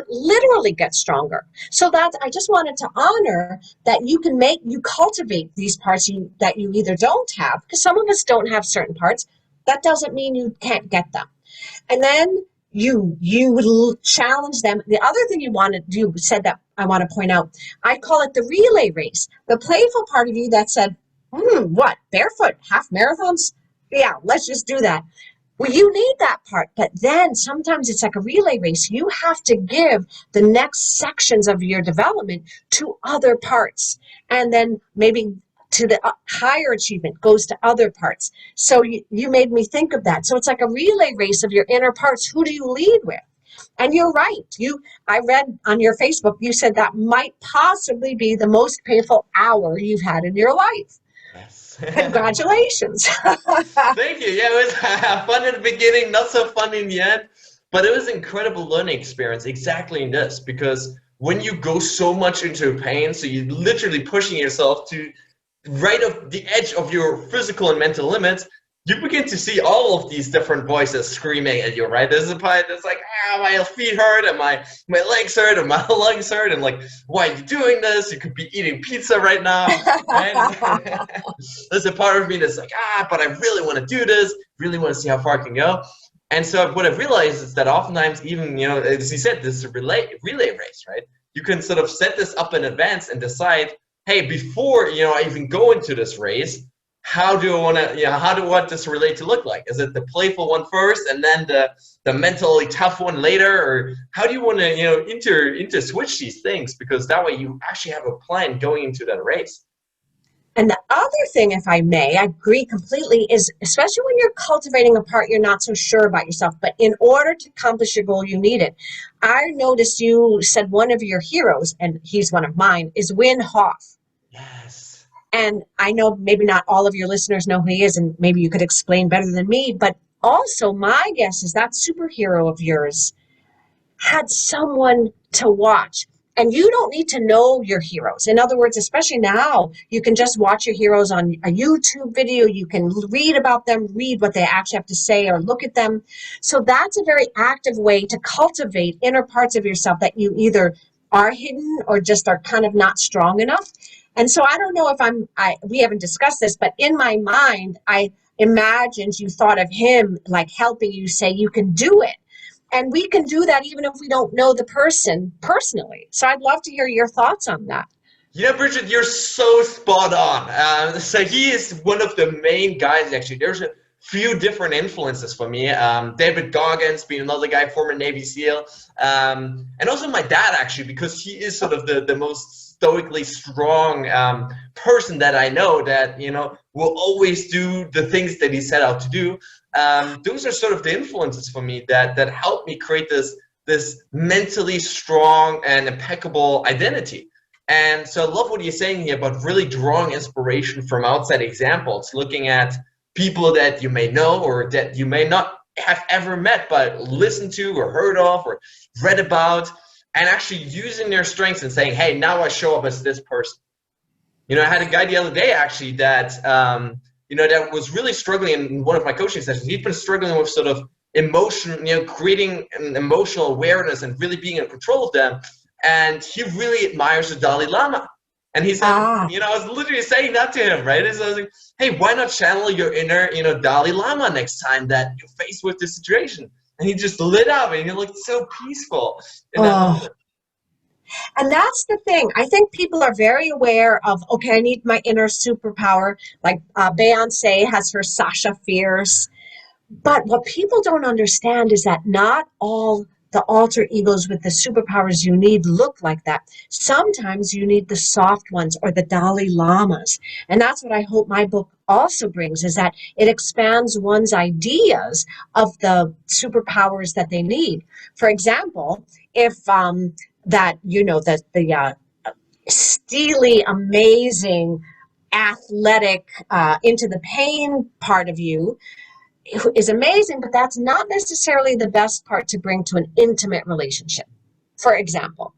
literally gets stronger. So that I just wanted to honor that you cultivate these parts that you either don't have, because some of us don't have certain parts. That doesn't mean you can't get them. And then you challenge them. The other thing you said that I want to point out, I call it the relay race. The playful part of you that said, what, barefoot, half marathons? Yeah, let's just do that. Well, you need that part, but then sometimes it's like a relay race. You have to give the next sections of your development to other parts, and then maybe to the higher achievement goes to other parts. So you made me think of that. So it's like a relay race of your inner parts. Who do you lead with? And you're right. I read on your Facebook, you said that might possibly be the most painful hour you've had in your life. Yes. Congratulations. Thank you. Yeah, it was fun in the beginning, not so fun in the end, but it was an incredible learning experience exactly in this, because when you go so much into pain, so you're literally pushing yourself to right off the edge of your physical and mental limits, you begin to see all of these different voices screaming at you, right? There's a part that's like, my feet hurt, and my legs hurt, and my lungs hurt, and like, why are you doing this? You could be eating pizza right now, right? There's a part of me that's like, but I really want to do this, really want to see how far I can go. And so what I've realized is that oftentimes, even, as you said, this is a relay race, right? You can sort of set this up in advance and decide, hey, before I even go into this race, how do I want this relate to look like? Is it the playful one first, and then the mentally tough one later, or how do you want to inter switch these things? Because that way you actually have a plan going into that race. And the other thing, if I may, I agree completely, is especially when you're cultivating a part you're not so sure about yourself, but in order to accomplish your goal, you need it. I noticed you said one of your heroes, and he's one of mine, is Wim Hof. Yes. And I know maybe not all of your listeners know who he is, and maybe you could explain better than me, but also my guess is that superhero of yours had someone to watch. And you don't need to know your heroes. In other words, especially now, you can just watch your heroes on a YouTube video. You can read about them, read what they actually have to say, or look at them. So that's a very active way to cultivate inner parts of yourself that you either are hidden or just are kind of not strong enough. And so I don't know if we haven't discussed this, but in my mind, I imagined you thought of him like helping you say you can do it. And we can do that even if we don't know the person personally. So I'd love to hear your thoughts on that. Bridgit, you're so spot on. So he is one of the main guys, actually. There's a few different influences for me. David Goggins being another guy, former Navy SEAL. And also my dad, actually, because he is sort of the most stoically strong person that I know that, will always do the things that he set out to do. Those are sort of the influences for me that helped me create this mentally strong and impeccable identity. And so I love what you're saying here about really drawing inspiration from outside examples, looking at people that you may know or that you may not have ever met, but listened to or heard of or read about, and actually using their strengths and saying, hey, now I show up as this person. I had a guy the other day actually that that was really struggling in one of my coaching sessions. He'd been struggling with sort of emotion, creating an emotional awareness and really being in control of them. And he really admires the Dalai Lama. And he said, I was literally saying that to him, right? So I was like, hey, why not channel your inner, Dalai Lama next time that you're faced with this situation? And he just lit up and he looked so peaceful in that moment. And that's the thing. I think people are very aware of, okay, I need my inner superpower. Like Beyonce has her Sasha Fierce. But what people don't understand is that not all the alter egos with the superpowers you need look like that. Sometimes you need the soft ones or the Dalai Lamas. And that's what I hope my book also brings, is that it expands one's ideas of the superpowers that they need. For example, if that, you know, that the steely, amazing, athletic, into the pain part of you is amazing, but that's not necessarily the best part to bring to an intimate relationship, for example.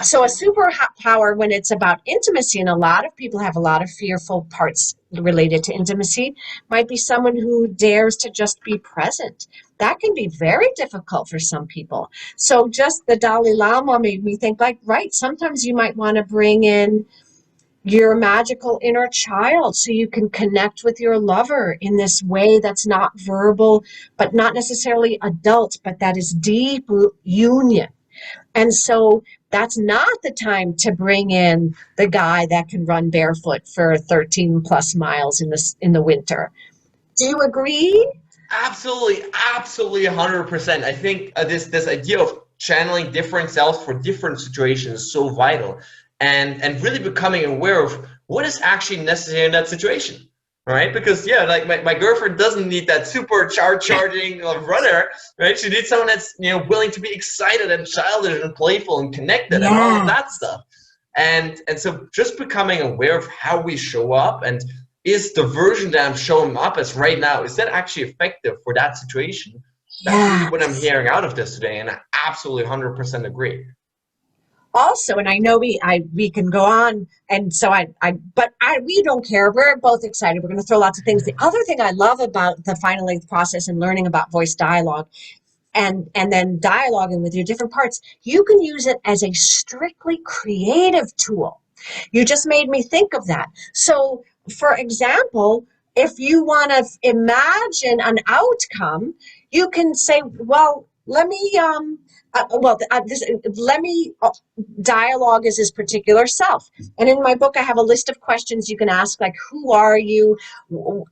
So a superpower, when it's about intimacy, and a lot of people have a lot of fearful parts related to intimacy, might be someone who dares to just be present. That can be very difficult for some people. So just the Dalai Lama made me think, like, right, sometimes you might want to bring in your magical inner child so you can connect with your lover in this way that's not verbal, but not necessarily adult, but that is deep union. And so that's not the time to bring in the guy that can run barefoot for 13 plus miles in the winter. Do you agree? Absolutely, absolutely 100%. I think this idea of channeling different selves for different situations is so vital, and really becoming aware of what is actually necessary in that situation. Right? Because yeah, like my girlfriend doesn't need that super charging runner, right? She needs someone that's, you know, willing to be excited and childish and playful and connected and all of that stuff. And so just becoming aware of how we show up, and is the version that I'm showing up as right now, is that actually effective for that situation? That's really what I'm hearing out of this today, and I absolutely 100% agree. Also, and I know we can go on, and so we don't care. We're both excited. We're going to throw lots of things. The other thing I love about the final length process and learning about voice dialogue, and then dialoguing with your different parts, you can use it as a strictly creative tool. You just made me think of that. So, for example, if you want to imagine an outcome, you can say, well, let me dialogue as his particular self. And in my book, I have a list of questions you can ask, like, who are you?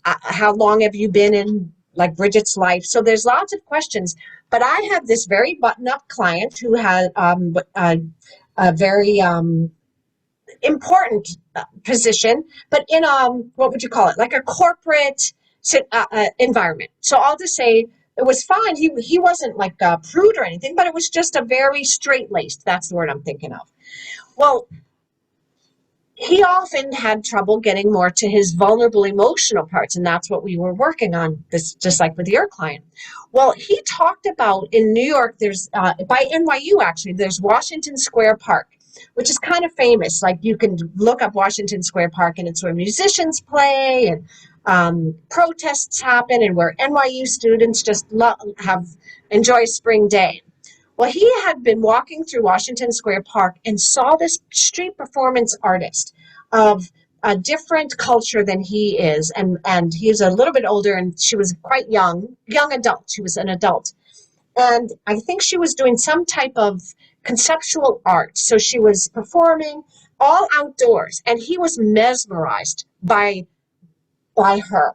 How long have you been in, like, Bridgit's life? So there's lots of questions. But I have this very button-up client who had a very important position, but in what would you call it? Like a corporate environment. So I'll just say, it was fine. He wasn't like a prude or anything, but it was just a very straight-laced. That's the word I'm thinking of. Well, he often had trouble getting more to his vulnerable emotional parts, and that's what we were working on, this, just like with your client. Well, he talked about, in New York, there's, by NYU actually, there's Washington Square Park, which is kind of famous. Like, you can look up Washington Square Park, and it's where musicians play, and protests happen, and where NYU students just enjoy spring day. Well, he had been walking through Washington Square Park and saw this street performance artist of a different culture than he is, and he's a little bit older, and she was quite young adult. She was an adult, and I think she was doing some type of conceptual art. So she was performing all outdoors, and he was mesmerized by her.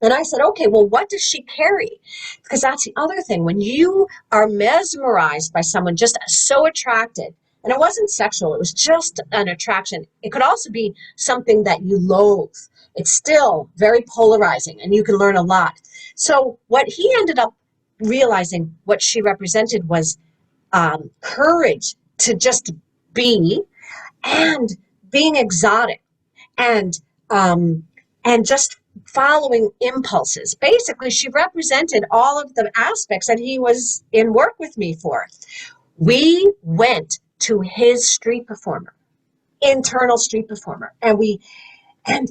And I said, okay, well, what does she carry? Because that's the other thing. When you are mesmerized by someone, just so attracted, and it wasn't sexual, it was just an attraction. It could also be something that you loathe. It's still very polarizing, and you can learn a lot. So what he ended up realizing, what she represented, was courage to just be, and being exotic, and just following impulses. Basically, she represented all of the aspects that he was in work with me for. We went to his street performer, internal street performer, and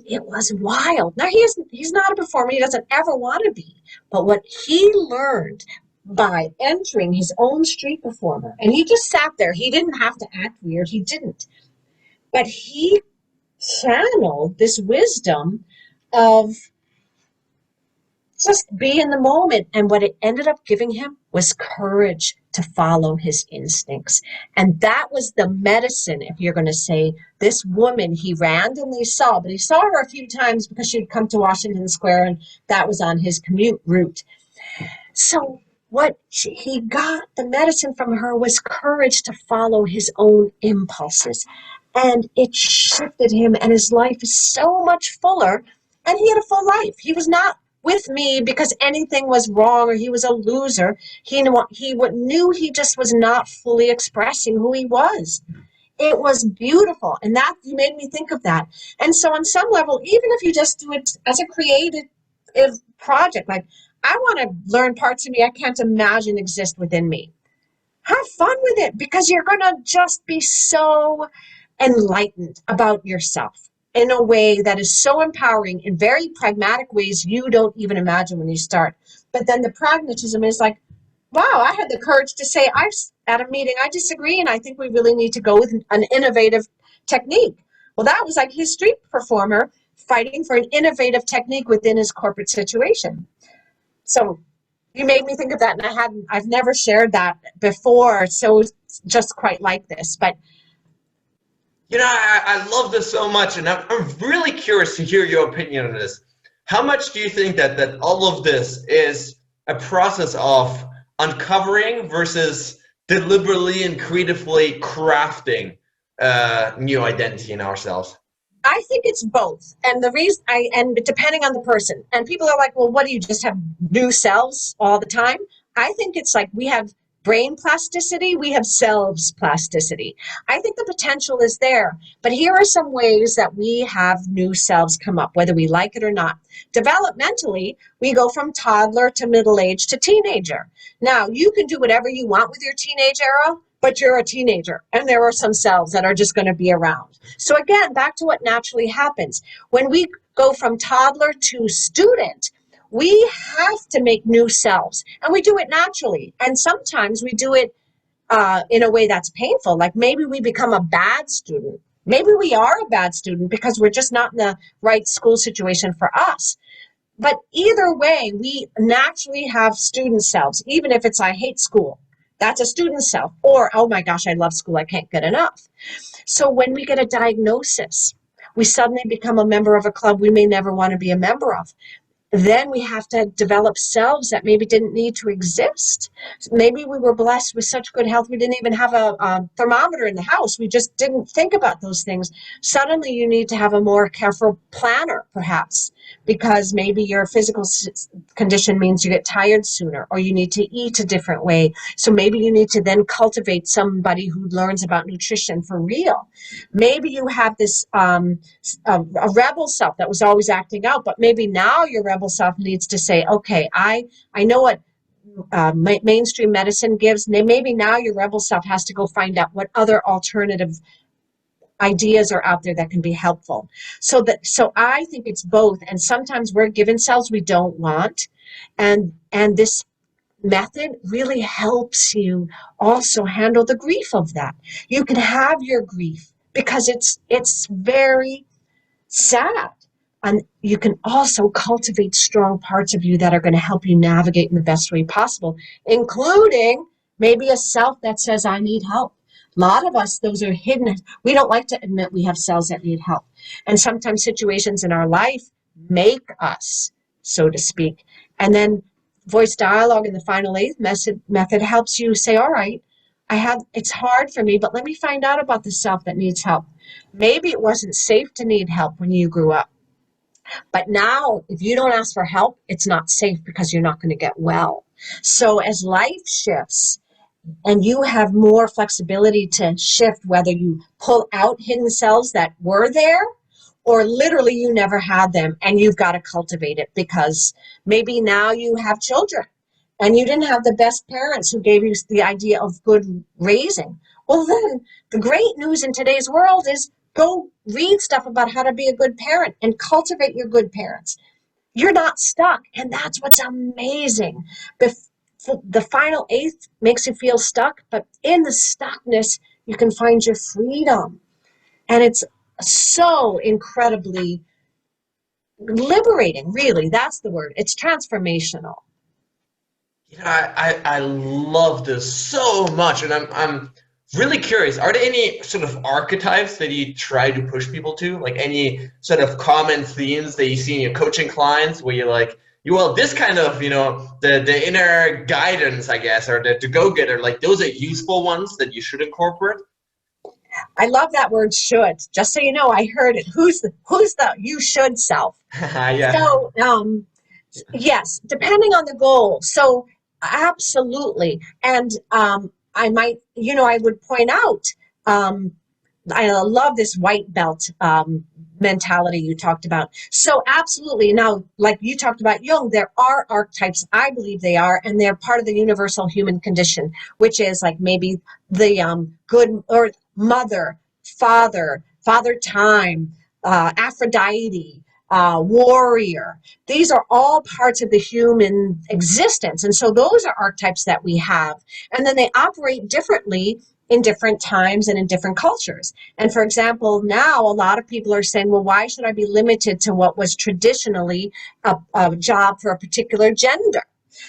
it was wild. Now, he's not a performer. He doesn't ever want to be. But what he learned by entering his own street performer, and he just sat there. He didn't have to act weird. He didn't. But he channeled this wisdom of just be in the moment. And what it ended up giving him was courage to follow his instincts. And that was the medicine, if you're going to say, this woman he randomly saw, but he saw her a few times because she'd come to Washington Square, and that was on his commute route. So he got the medicine from her was courage to follow his own impulses. And it shifted him, and his life is so much fuller. And he had a full life. He was not with me because anything was wrong or he was a loser. Knew he just was not fully expressing who he was. It was beautiful. And that, you made me think of that. And so on some level, even if you just do it as a creative project, like, I want to learn parts of me I can't imagine exist within me. Have fun with it, because you're going to just be so enlightened about yourself in a way that is so empowering in very pragmatic ways you don't even imagine when you start. But then the pragmatism is like, wow, I had the courage to say, at a meeting, I disagree, and I think we really need to go with an innovative technique. Well, that was like his street performer fighting for an innovative technique within his corporate situation. So you made me think of that, and I've never shared that before, so just quite like this. But I love this so much, and I'm really curious to hear your opinion on this. How much do you think that all of this is a process of uncovering versus deliberately and creatively crafting new identity in ourselves? I think it's both. And the reason and depending on the person, and people are like, well, what do you just have new selves all the time? I think it's like we have brain plasticity, we have selves plasticity. I think the potential is there, but here are some ways that we have new selves come up, whether we like it or not. Developmentally, we go from toddler to middle age to teenager. Now, you can do whatever you want with your teenage era, but you're a teenager, and there are some selves that are just going to be around. So again, back to what naturally happens. When we go from toddler to student, we have to make new selves, and we do it naturally. And sometimes we do it in a way that's painful, like maybe we become a bad student. Maybe we are a bad student because we're just not in the right school situation for us. But either way, we naturally have student selves, even if it's I hate school. That's a student self. Or, oh my gosh, I love school, I can't get enough. So when we get a diagnosis, we suddenly become a member of a club we may never want to be a member of. Then we have to develop selves that maybe didn't need to exist. Maybe we were blessed with such good health, we didn't even have a thermometer in the house. We just didn't think about those things. Suddenly you need to have a more careful planner, perhaps, because maybe your physical condition means you get tired sooner, or you need to eat a different way. So maybe you need to then cultivate somebody who learns about nutrition for real. Maybe you have this a rebel self that was always acting out, but maybe now your rebel self needs to say, okay, I know what mainstream medicine gives. Maybe now your rebel self has to go find out what other alternative ideas are out there that can be helpful. So I think it's both. And sometimes we're given selves we don't want. And this method really helps you also handle the grief of that. You can have your grief because it's very sad. And you can also cultivate strong parts of you that are going to help you navigate in the best way possible, including maybe a self that says, I need help. A lot of us, those are hidden. We don't like to admit we have selves that need help. And sometimes situations in our life make us, so to speak. And then voice dialogue in the final eighth method helps you say, all right, it's hard for me, but let me find out about the self that needs help. Maybe it wasn't safe to need help when you grew up. But now, if you don't ask for help, it's not safe because you're not going to get well. So as life shifts and you have more flexibility to shift, whether you pull out hidden selves that were there or literally you never had them and you've got to cultivate it because maybe now you have children and you didn't have the best parents who gave you the idea of good raising. Well, then the great news in today's world is go read stuff about how to be a good parent and cultivate your good parents. You're not stuck. And that's what's amazing. The final eighth makes you feel stuck, but in the stuckness, you can find your freedom. And it's so incredibly liberating, really. That's the word. It's transformational. I love this so much, and I'm really curious. Are there any sort of archetypes that you try to push people to? Like any sort of common themes that you see in your coaching clients where you're like, well, this kind of, the inner guidance, I guess, or the go-getter, like those are useful ones that you should incorporate. I love that word should. Just so you know, I heard it. Who's the you should self? Yeah. So, yes, depending on the goal. So absolutely. And I might, I would point out, I love this white belt mentality you talked about. So absolutely. Now, like you talked about Jung, there are archetypes. I believe they are, and they're part of the universal human condition, which is like maybe the good or mother, father time, Aphrodite, warrior. These are all parts of the human existence. And so those are archetypes that we have. And then they operate differently in different times and in different cultures. And for example, now a lot of people are saying, well, why should I be limited to what was traditionally a job for a particular gender?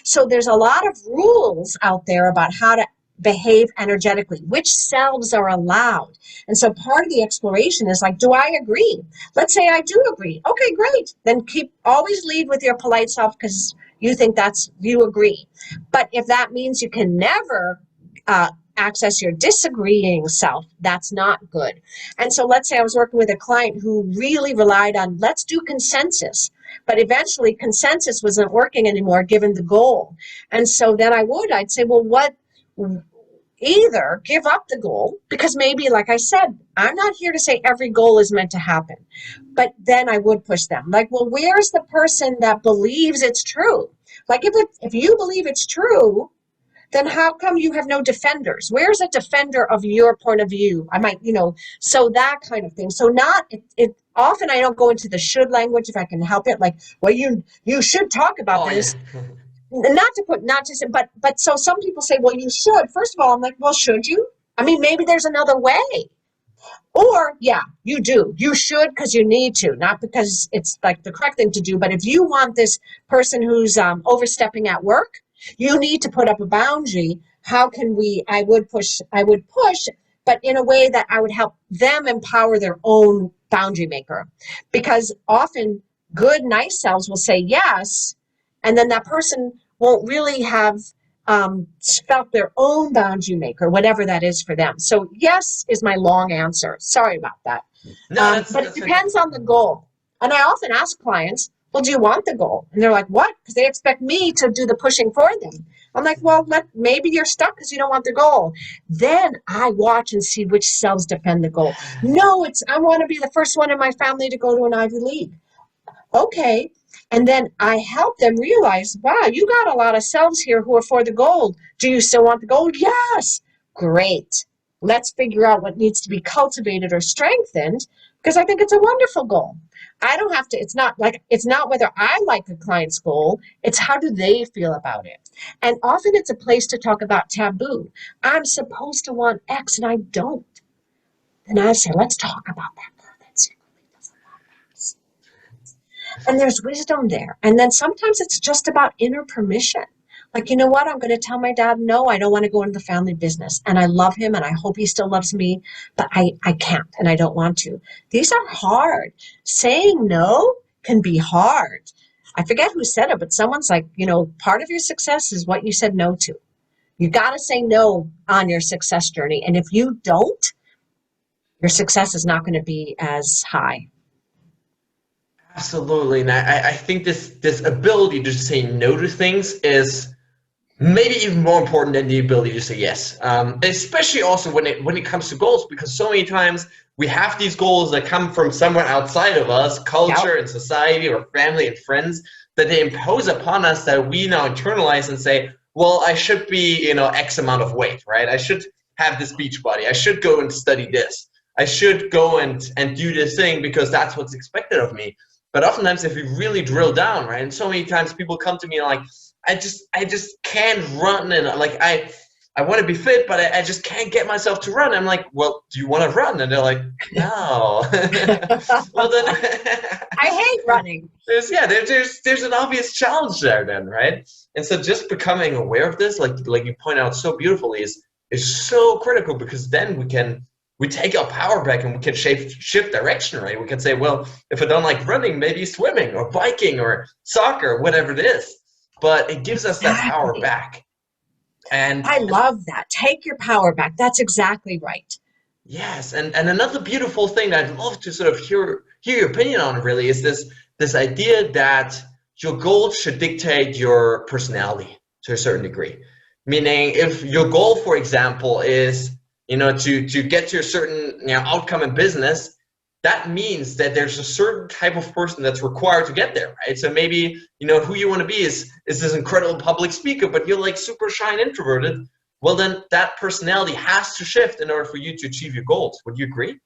So there's a lot of rules out there about how to behave energetically, which selves are allowed. And so part of the exploration is like, do I agree? Let's say I do agree. Okay, great. Then always lead with your polite self because you think you agree. But if that means you can never access your disagreeing self, that's not good. And so let's say I was working with a client who really relied on, let's do consensus. But eventually consensus wasn't working anymore given the goal. And so then I'd say, well, either give up the goal, because maybe, like I said, I'm not here to say every goal is meant to happen, but then I would push them. Like, well, where's the person that believes it's true? Like, if you believe it's true, then how come you have no defenders? Where's a defender of your point of view? I might, so that kind of thing. So often I don't go into the should language if I can help it. Like, well, you should talk about this. Yeah. But so some people say, well, you should. First of all, I'm like, well, should you? I mean, maybe there's another way. Or, yeah, you do. You should because you need to, not because it's like the correct thing to do. But if you want this person who's overstepping at work, you need to put up a boundary. How can I would push, but in a way that I would help them empower their own boundary maker. Because often good, nice selves will say yes, and then that person won't really have felt their own boundary maker, whatever that is for them. So yes is my long answer. Sorry about that. No, but it depends on the goal. And I often ask clients, well, do you want the goal? And they're like, what? Because they expect me to do the pushing for them. I'm like, well, maybe you're stuck because you don't want the goal. Then I watch and see which selves defend the goal. No, I want to be the first one in my family to go to an Ivy League. Okay. And then I help them realize, wow, you got a lot of selves here who are for the goal. Do you still want the goal? Yes. Great. Let's figure out what needs to be cultivated or strengthened, because I think it's a wonderful goal. I don't have to, it's not whether I like a client's goal, it's how do they feel about it. And often it's a place to talk about taboo. I'm supposed to want X and I don't. And I say, let's talk about that. And there's wisdom there. And then sometimes it's just about inner permission. Like, you know what? I'm going to tell my dad, no, I don't want to go into the family business. And I love him and I hope he still loves me, but I can't and I don't want to. These are hard. Saying no can be hard. I forget who said it, but someone's like, part of your success is what you said no to. You got to say no on your success journey. And if you don't, your success is not going to be as high. Absolutely. And I think this ability to say no to things is maybe even more important than the ability to say yes. Especially also when it comes to goals, because so many times we have these goals that come from somewhere outside of us, culture and society or family and friends, that they impose upon us that we now internalize and say, well, I should be, X amount of weight, right? I should have this beach body. I should go and study this. I should go and do this thing because that's what's expected of me. But oftentimes, if we really drill down, right, and so many times people come to me like, I just can't run, and like I want to be fit, but I just can't get myself to run. I'm like, well, do you want to run? And they're like, no. Well, then I hate running. There's an obvious challenge there, then, right? And so just becoming aware of this, like you point out so beautifully, is so critical, because then we can we take our power back and we can shift direction, right? We can say, well, if I don't like running, maybe swimming or biking or soccer, whatever it is. But it gives us that power back. And I love that. Take your power back. That's exactly right. yes, and another beautiful thing that I'd love to sort of hear your opinion on really is this idea that your goals should dictate your personality to a certain degree. Meaning, if your goal, for example, is to get to a certain outcome in business, that means that there's a certain type of person that's required to get there, right? So maybe who you want to be is this incredible public speaker, but you're like super shy and introverted. Well, then that personality has to shift in order for you to achieve your goals. Would you agree?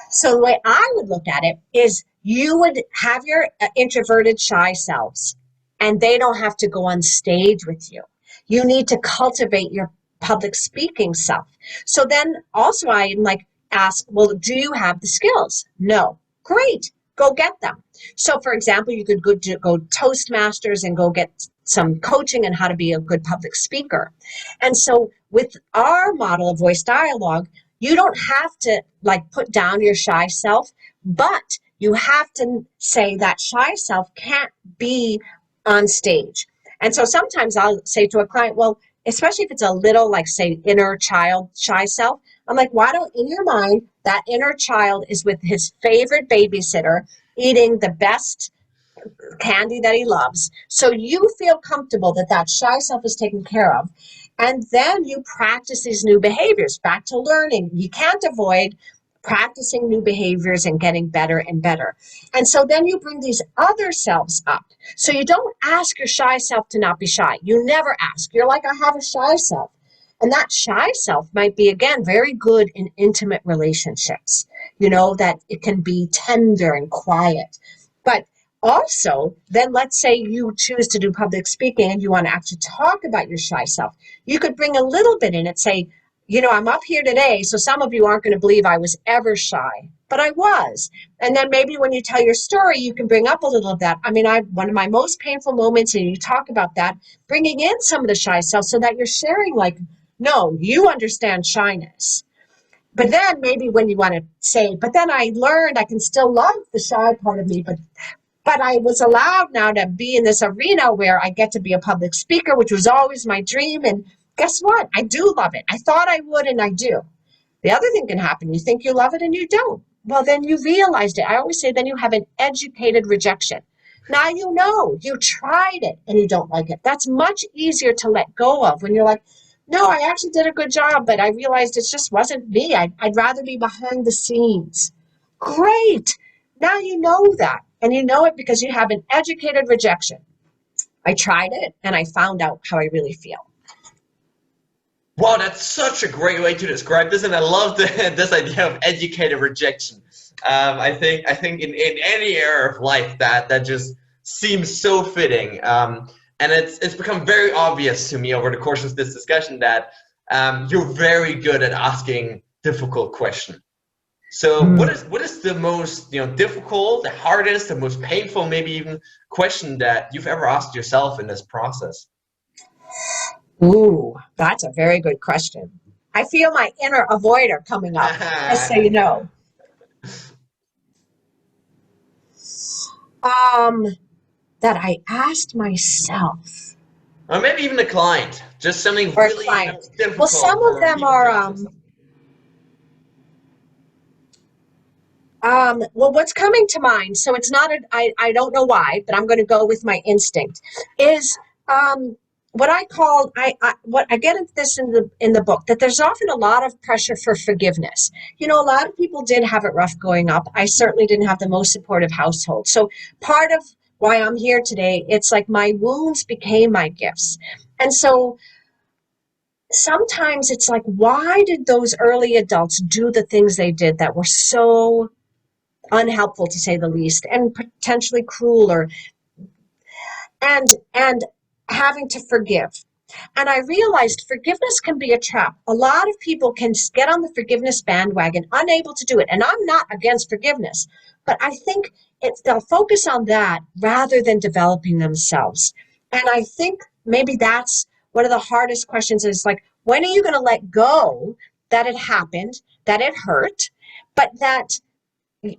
So the way I would look at it is you would have your introverted, shy selves, and they don't have to go on stage with you. You need to cultivate your public speaking self. So then also I like ask, well, do you have the skills? No. Great. Go get them. So for example, you could go Toastmasters and go get some coaching on how to be a good public speaker. And so with our model of voice dialogue, you don't have to like put down your shy self, but you have to say that shy self can't be on stage. And so sometimes I'll say to a client, well, especially if it's a little like say inner child shy self, I'm like, why don't in your mind that inner child is with his favorite babysitter eating the best candy that he loves. So you feel comfortable that that shy self is taken care of. And then you practice these new behaviors, back to learning. You can't avoid practicing new behaviors and getting better and better. And so then you bring these other selves up. So you don't ask your shy self to not be shy. You never ask. You're like, I have a shy self. And that shy self might be, again, very good in intimate relationships, that it can be tender and quiet. But also, then let's say you choose to do public speaking and you want to actually talk about your shy self. You could bring a little bit in it, say, I'm up here today, so some of you aren't going to believe I was ever shy, but I was. And then maybe when you tell your story, you can bring up a little of that. I mean, one of my most painful moments, and you talk about that, bringing in some of the shy self so that you're sharing like, no, you understand shyness. But then maybe when you want to say, but then I learned I can still love the shy part of me, but I was allowed now to be in this arena where I get to be a public speaker, which was always my dream. And guess what? I do love it. I thought I would, and I do. The other thing can happen. You think you love it and you don't. Well, then you realized it. I always say then you have an educated rejection. Now you tried it and you don't like it. That's much easier to let go of when you're like, no, I actually did a good job, but I realized it just wasn't me. I'd rather be behind the scenes. Great. Now you know that. And you know it because you have an educated rejection. I tried it and I found out how I really feel. Wow, that's such a great way to describe this, and I love this idea of educated rejection. I think in any era of life that just seems so fitting. And it's become very obvious to me over the course of this discussion that you're very good at asking difficult questions. So what is the most difficult, the hardest, the most painful, maybe even question that you've ever asked yourself in this process? Ooh, that's a very good question. I feel my inner avoider coming up, just so you know. That I asked myself. Or maybe even a client, just something Or really difficult. Well, some of them are, well, what's coming to mind, so it's not, I don't know why, but I'm going to go with my instinct, is what I call, what I get into this in the book, that there's often a lot of pressure for forgiveness. A lot of people did have it rough growing up. I certainly didn't have the most supportive household. So part of why I'm here today, it's like my wounds became my gifts. And so sometimes it's like, why did those early adults do the things they did that were so unhelpful, to say the least, and potentially cruel, and having to forgive. And I realized forgiveness can be a trap. A lot of people can get on the forgiveness bandwagon, unable to do it. And I'm not against forgiveness, but I think they'll focus on that rather than developing themselves. And I think maybe that's one of the hardest questions is like, when are you going to let go that it happened, that it hurt, but that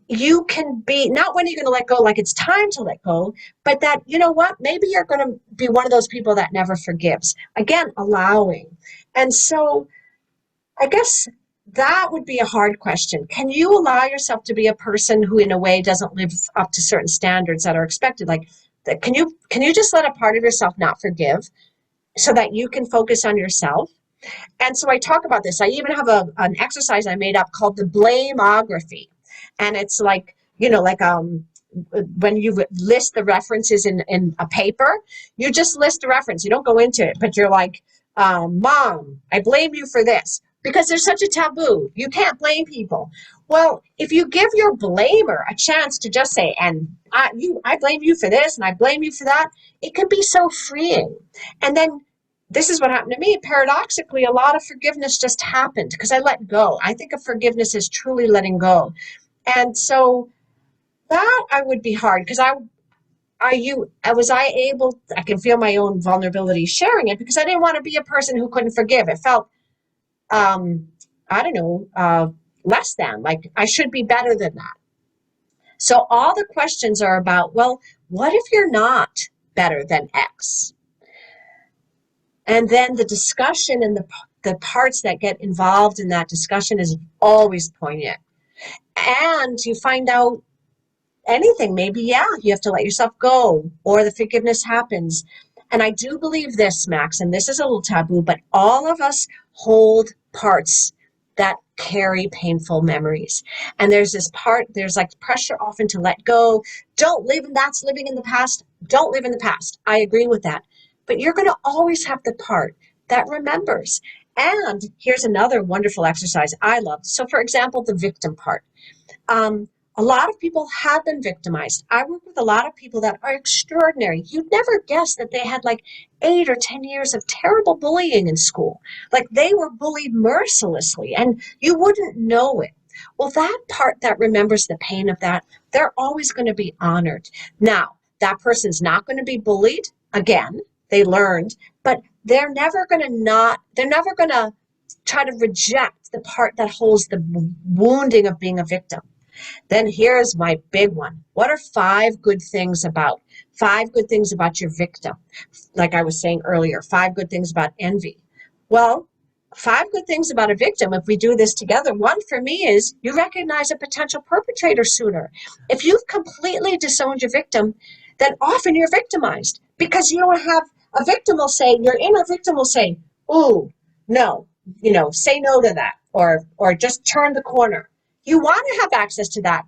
you can be, not when you're going to let go, like it's time to let go, but that, you know what, maybe you're going to be one of those people that never forgives. Again, allowing. And so I guess that would be a hard question. Can you allow yourself to be a person who in a way doesn't live up to certain standards that are expected? Like, can you just let a part of yourself not forgive so that you can focus on yourself? And so I talk about this. I even have an exercise I made up called the blameography. And it's like, when you list the references in a paper, you just list the reference. You don't go into it, but you're like, Mom, I blame you for this. Because there's such a taboo. You can't blame people. Well, if you give your blamer a chance to just say, and I blame you for this, and I blame you for that, it can be so freeing. And then this is what happened to me. Paradoxically, a lot of forgiveness just happened because I let go. I think of forgiveness as truly letting go. And so that I would be hard because I can feel my own vulnerability sharing it because I didn't want to be a person who couldn't forgive. It felt, less than, like I should be better than that. So all the questions are about, well, what if you're not better than X? And then the discussion and the parts that get involved in that discussion is always poignant. And you find out anything, maybe, you have to let yourself go, or the forgiveness happens. And I do believe this, Max, and this is a little taboo, but all of us hold parts that carry painful memories. And there's like pressure often to let go. Don't live, and that's living in the past. Don't live in the past. I agree with that. But you're going to always have the part that remembers. And here's another wonderful exercise I love. So, for example, the victim part. A lot of people have been victimized. I work with a lot of people that are extraordinary. You'd never guess that they had like 8 or 10 years of terrible bullying in school. Like they were bullied mercilessly and you wouldn't know it. Well, that part that remembers the pain of that, they're always going to be honored. Now, that person's not going to be bullied again. They learned, but they're never going to try to reject the part that holds the wounding of being a victim. Then here's my big one. What are 5 good things about your victim? Like I was saying earlier, 5 good things about envy. Well, 5 good things about a victim, if we do this together, one for me is you recognize a potential perpetrator sooner. If you've completely disowned your victim, then often you're victimized because you don't have a victim will say, your inner victim will say, ooh, no, say no to that, or just turn the corner. You want to have access to that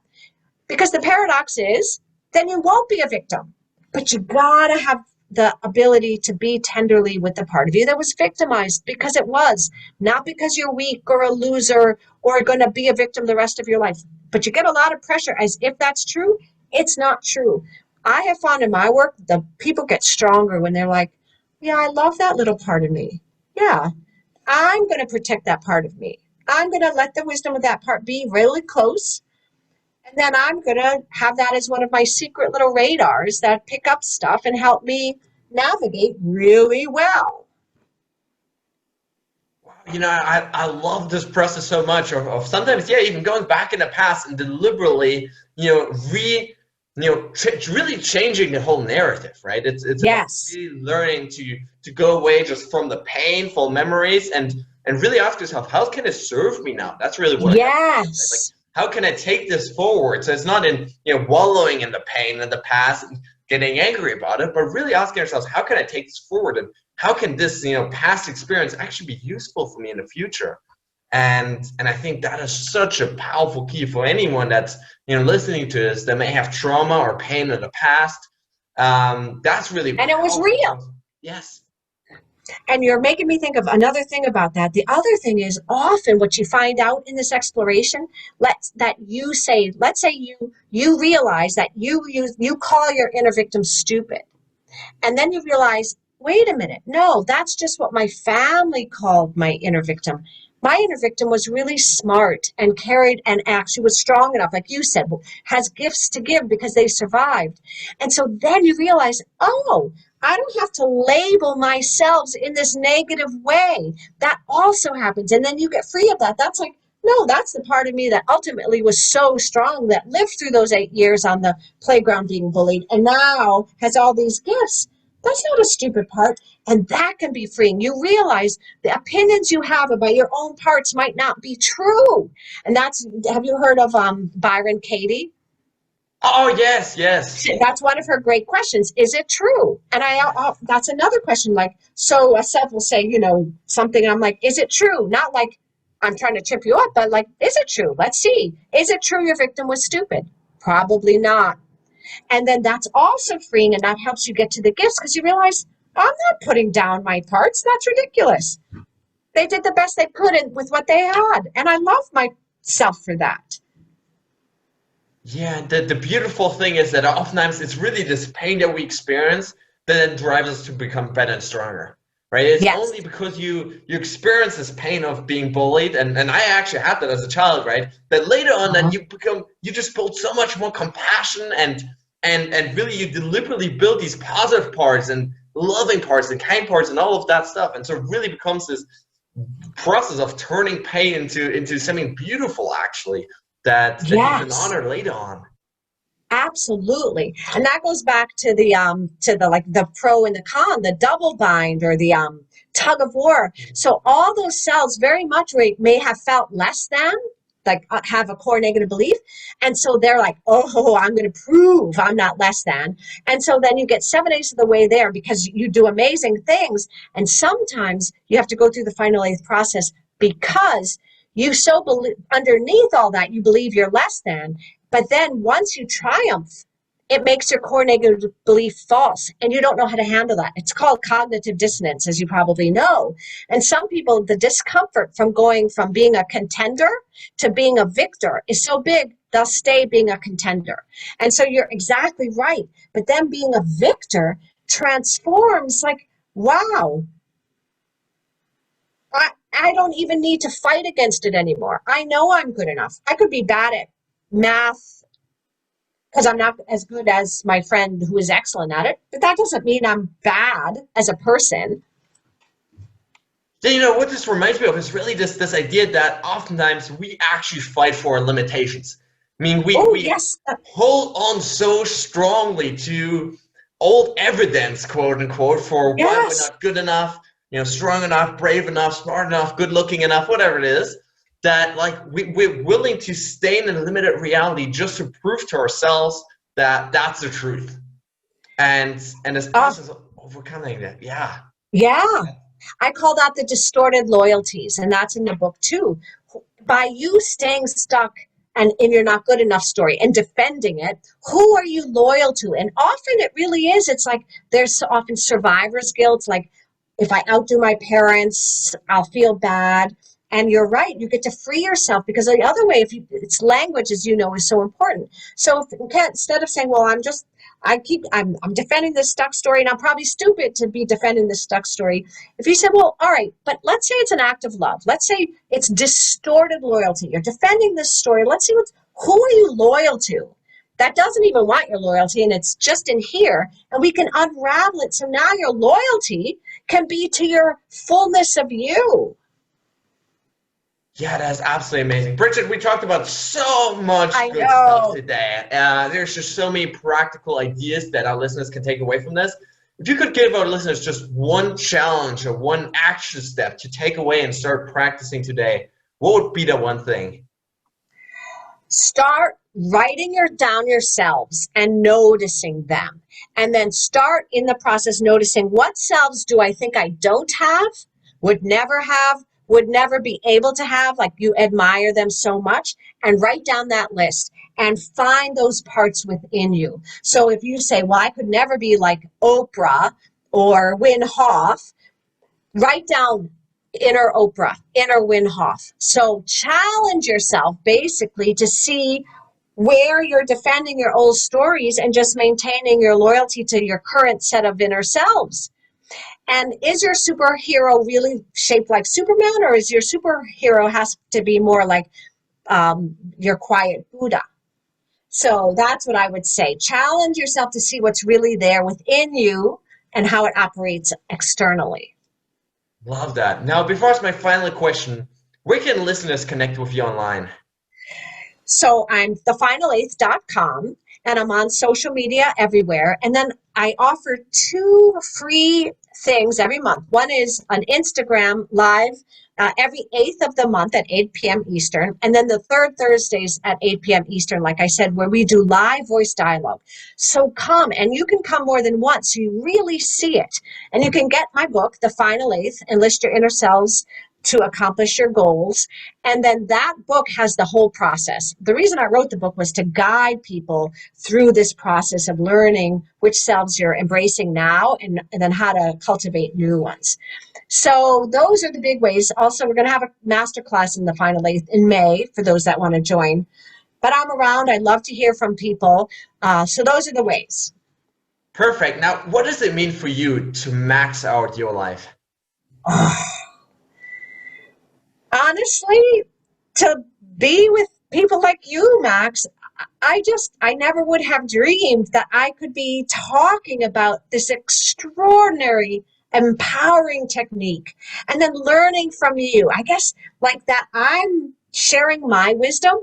because the paradox is then you won't be a victim, but you gotta have the ability to be tenderly with the part of you that was victimized because it was, not because you're weak or a loser or going to be a victim the rest of your life. But you get a lot of pressure as if that's true. It's not true. I have found in my work, the people get stronger when they're like, yeah, I love that little part of me. Yeah, I'm going to protect that part of me. I'm going to let the wisdom of that part be really close. And then I'm going to have that as one of my secret little radars that pick up stuff and help me navigate really well. I love this process so much of sometimes, even going back in the past and deliberately, really changing the whole narrative, right? It's yes. About really learning to go away just from the painful memories and really ask yourself, how can it serve me now? That's really what yes. Like, how can I take this forward? So it's not in wallowing in the pain of the past and getting angry about it, but really asking ourselves, how can I take this forward, and how can this past experience actually be useful for me in the future? And I think that is such a powerful key for anyone that's listening to this that may have trauma or pain in the past. That's really powerful. It was real. Yes. And you're making me think of another thing about that. The other thing is often what you find out in this exploration, let's say you realize that you call your inner victim stupid. And then you realize, wait a minute, no, that's just what my family called my inner victim. My inner victim was really smart and actually was strong enough, like you said, has gifts to give because they survived. And so then you realize, oh, I don't have to label myself in this negative way. That also happens. And then you get free of that. That's like, No, that's the part of me that ultimately was so strong, that lived through those 8 years on the playground being bullied and now has all these gifts. That's not a stupid part. And that can be freeing. You realize the opinions you have about your own parts might not be true. And that's, have you heard of Byron Katie? Oh, yes, yes. That's one of her great questions. Is it true? And that's another question. Like, so a self will say, something. And I'm like, is it true? Not like I'm trying to trip you up, but like, is it true? Let's see. Is it true your victim was stupid? Probably not. And then that's also freeing, and that helps you get to the gifts, because you realize I'm not putting down my parts. That's ridiculous. They did the best they could with what they had. And I love myself for that. Yeah, the beautiful thing is that oftentimes it's really this pain that we experience that then drives us to become better and stronger, right? It's Yes. only because you experience this pain of being bullied, and I actually had that as a child, right? That later on that you just build so much more compassion and really you deliberately build these positive parts and loving parts and kind parts and all of that stuff. And so it really becomes this process of turning pain into something beautiful, actually, that you can honor later on. Absolutely. And that goes back to the like the pro and the con, the double bind, or the tug of war. So all those cells very much may have felt less than, like have a core negative belief. And so they're like, oh, I'm going to prove I'm not less than. And so then you get 7/8 of the way there, because you do amazing things. And sometimes you have to go through the final eighth process, because you so believe underneath all that, you believe you're less than. But then once you triumph, it makes your core negative belief false, and you don't know how to handle that. It's called cognitive dissonance, as you probably know. And some people, the discomfort from going from being a contender to being a victor is so big, they'll stay being a contender. And so you're exactly right. But then being a victor transforms, like, wow, I don't even need to fight against it anymore. I know I'm good enough. I could be bad at math because I'm not as good as my friend who is excellent at it, but that doesn't mean I'm bad as a person. Then, what this reminds me of is really this idea that oftentimes we actually fight for our limitations. I mean, we Yes. hold on so strongly to old evidence, quote unquote, for why we're not good enough, strong enough, brave enough, smart enough, good looking enough, whatever it is, that like we're willing to stay in a limited reality just to prove to ourselves that that's the truth. And this process of overcoming that, yeah. I call that the distorted loyalties, and that's in the book too. By you staying stuck and in your not good enough story and defending it, who are you loyal to? And often it really is, it's like there's often survivor's guilt, like if I outdo my parents, I'll feel bad. And you're right, you get to free yourself, because the other way, it's language, as you know, is so important. So instead of saying, well, I'm defending this stuck story, and I'm probably stupid to be defending this stuck story. If you said, well, all right, but let's say it's an act of love. Let's say it's distorted loyalty. You're defending this story. Let's see who are you loyal to? That doesn't even want your loyalty, and it's just in here, and we can unravel it. So now your loyalty can be to your fullness of you. Yeah, that's absolutely amazing. Bridgit, we talked about so much good stuff today. There's just so many practical ideas that our listeners can take away from this. If you could give our listeners just one challenge or one action step to take away and start practicing today, what would be that one thing? Start writing down yourselves and noticing them. And then start in the process noticing, what selves do I think I don't have, would never have, would never be able to have, like you admire them so much, and write down that list and find those parts within you. So if you say, well, I could never be like Oprah or Win Hof, write down inner Oprah, inner Win Hof. So challenge yourself basically to see where you're defending your old stories and just maintaining your loyalty to your current set of inner selves. And is your superhero really shaped like Superman, or is your superhero has to be more like your quiet Buddha? So that's what I would say. Challenge yourself to see what's really there within you and how it operates externally. Love that. Now, before I ask my final question, Where can listeners connect with you online? So I'm thefinal8th.com, and I'm on social media everywhere. And then I offer 2 free things every month. One is an Instagram live every 8th of the month at 8 p.m. Eastern. And then the third Thursdays at 8 p.m. Eastern, like I said, where we do live voice dialogue. So come, and you can come more than once so you really see it. And you can get my book, The Final Eighth, Enlist Your Inner Selves to Accomplish Your Goals. And then that book has the whole process. The reason I wrote the book was to guide people through this process of learning which selves you're embracing now and then how to cultivate new ones. So those are the big ways. Also, we're going to have a masterclass in the Final Eighth in May for those that want to join. But I'm around. I love to hear from people. So those are the ways. Perfect. Now, what does it mean for you to max out your life? Honestly, to be with people like you, Max, I never would have dreamed that I could be talking about this extraordinary, empowering technique and then learning from you. I guess like that I'm sharing my wisdom.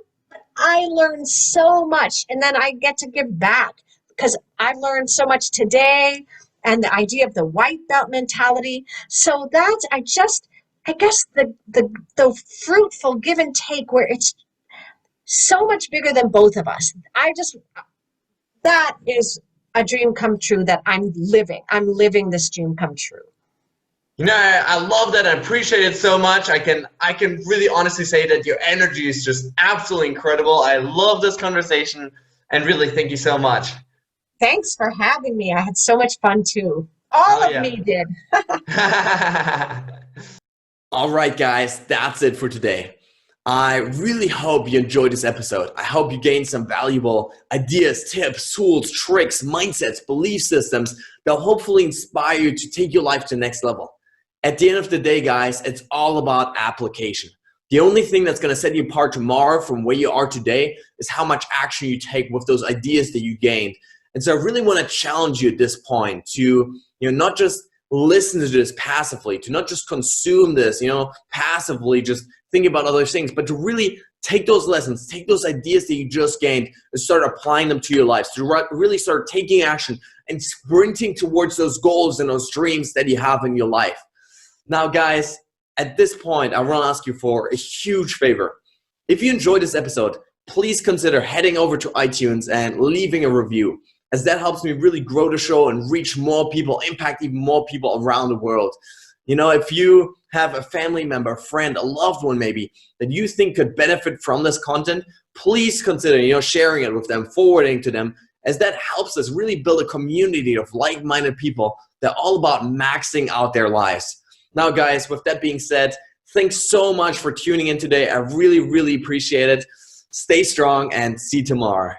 I learned so much and then I get to give back because I've learned so much today and the idea of the white belt mentality. So that's, I guess the fruitful give and take where it's so much bigger than both of us. That is a dream come true that I'm living. I'm living this dream come true. You know, I love that. I appreciate it so much. I can really honestly say that your energy is just absolutely incredible. I love this conversation and really thank you so much. Thanks for having me. I had so much fun too. All of me did. All right, guys, that's it for today. I really hope you enjoyed this episode. I hope you gained some valuable ideas, tips, tools, tricks, mindsets, belief systems that will hopefully inspire you to take your life to the next level. At the end of the day, guys, it's all about application. The only thing that's going to set you apart tomorrow from where you are today is how much action you take with those ideas that you gained. And so I really want to challenge you at this point to, not just listen to this passively, to not just consume this, passively, just think about other things, but to really take those lessons, take those ideas that you just gained and start applying them to your lives, to really start taking action and sprinting towards those goals and those dreams that you have in your life. Now, guys, at this point, I want to ask you for a huge favor. If you enjoyed this episode, please consider heading over to iTunes and leaving a review, as that helps me really grow the show and reach more people, impact even more people around the world. If you have a family member, a friend, a loved one maybe that you think could benefit from this content, please consider, sharing it with them, forwarding to them, as that helps us really build a community of like-minded people that are all about maxing out their lives. Now, guys, with that being said, thanks so much for tuning in today. I really, really appreciate it. Stay strong and see you tomorrow.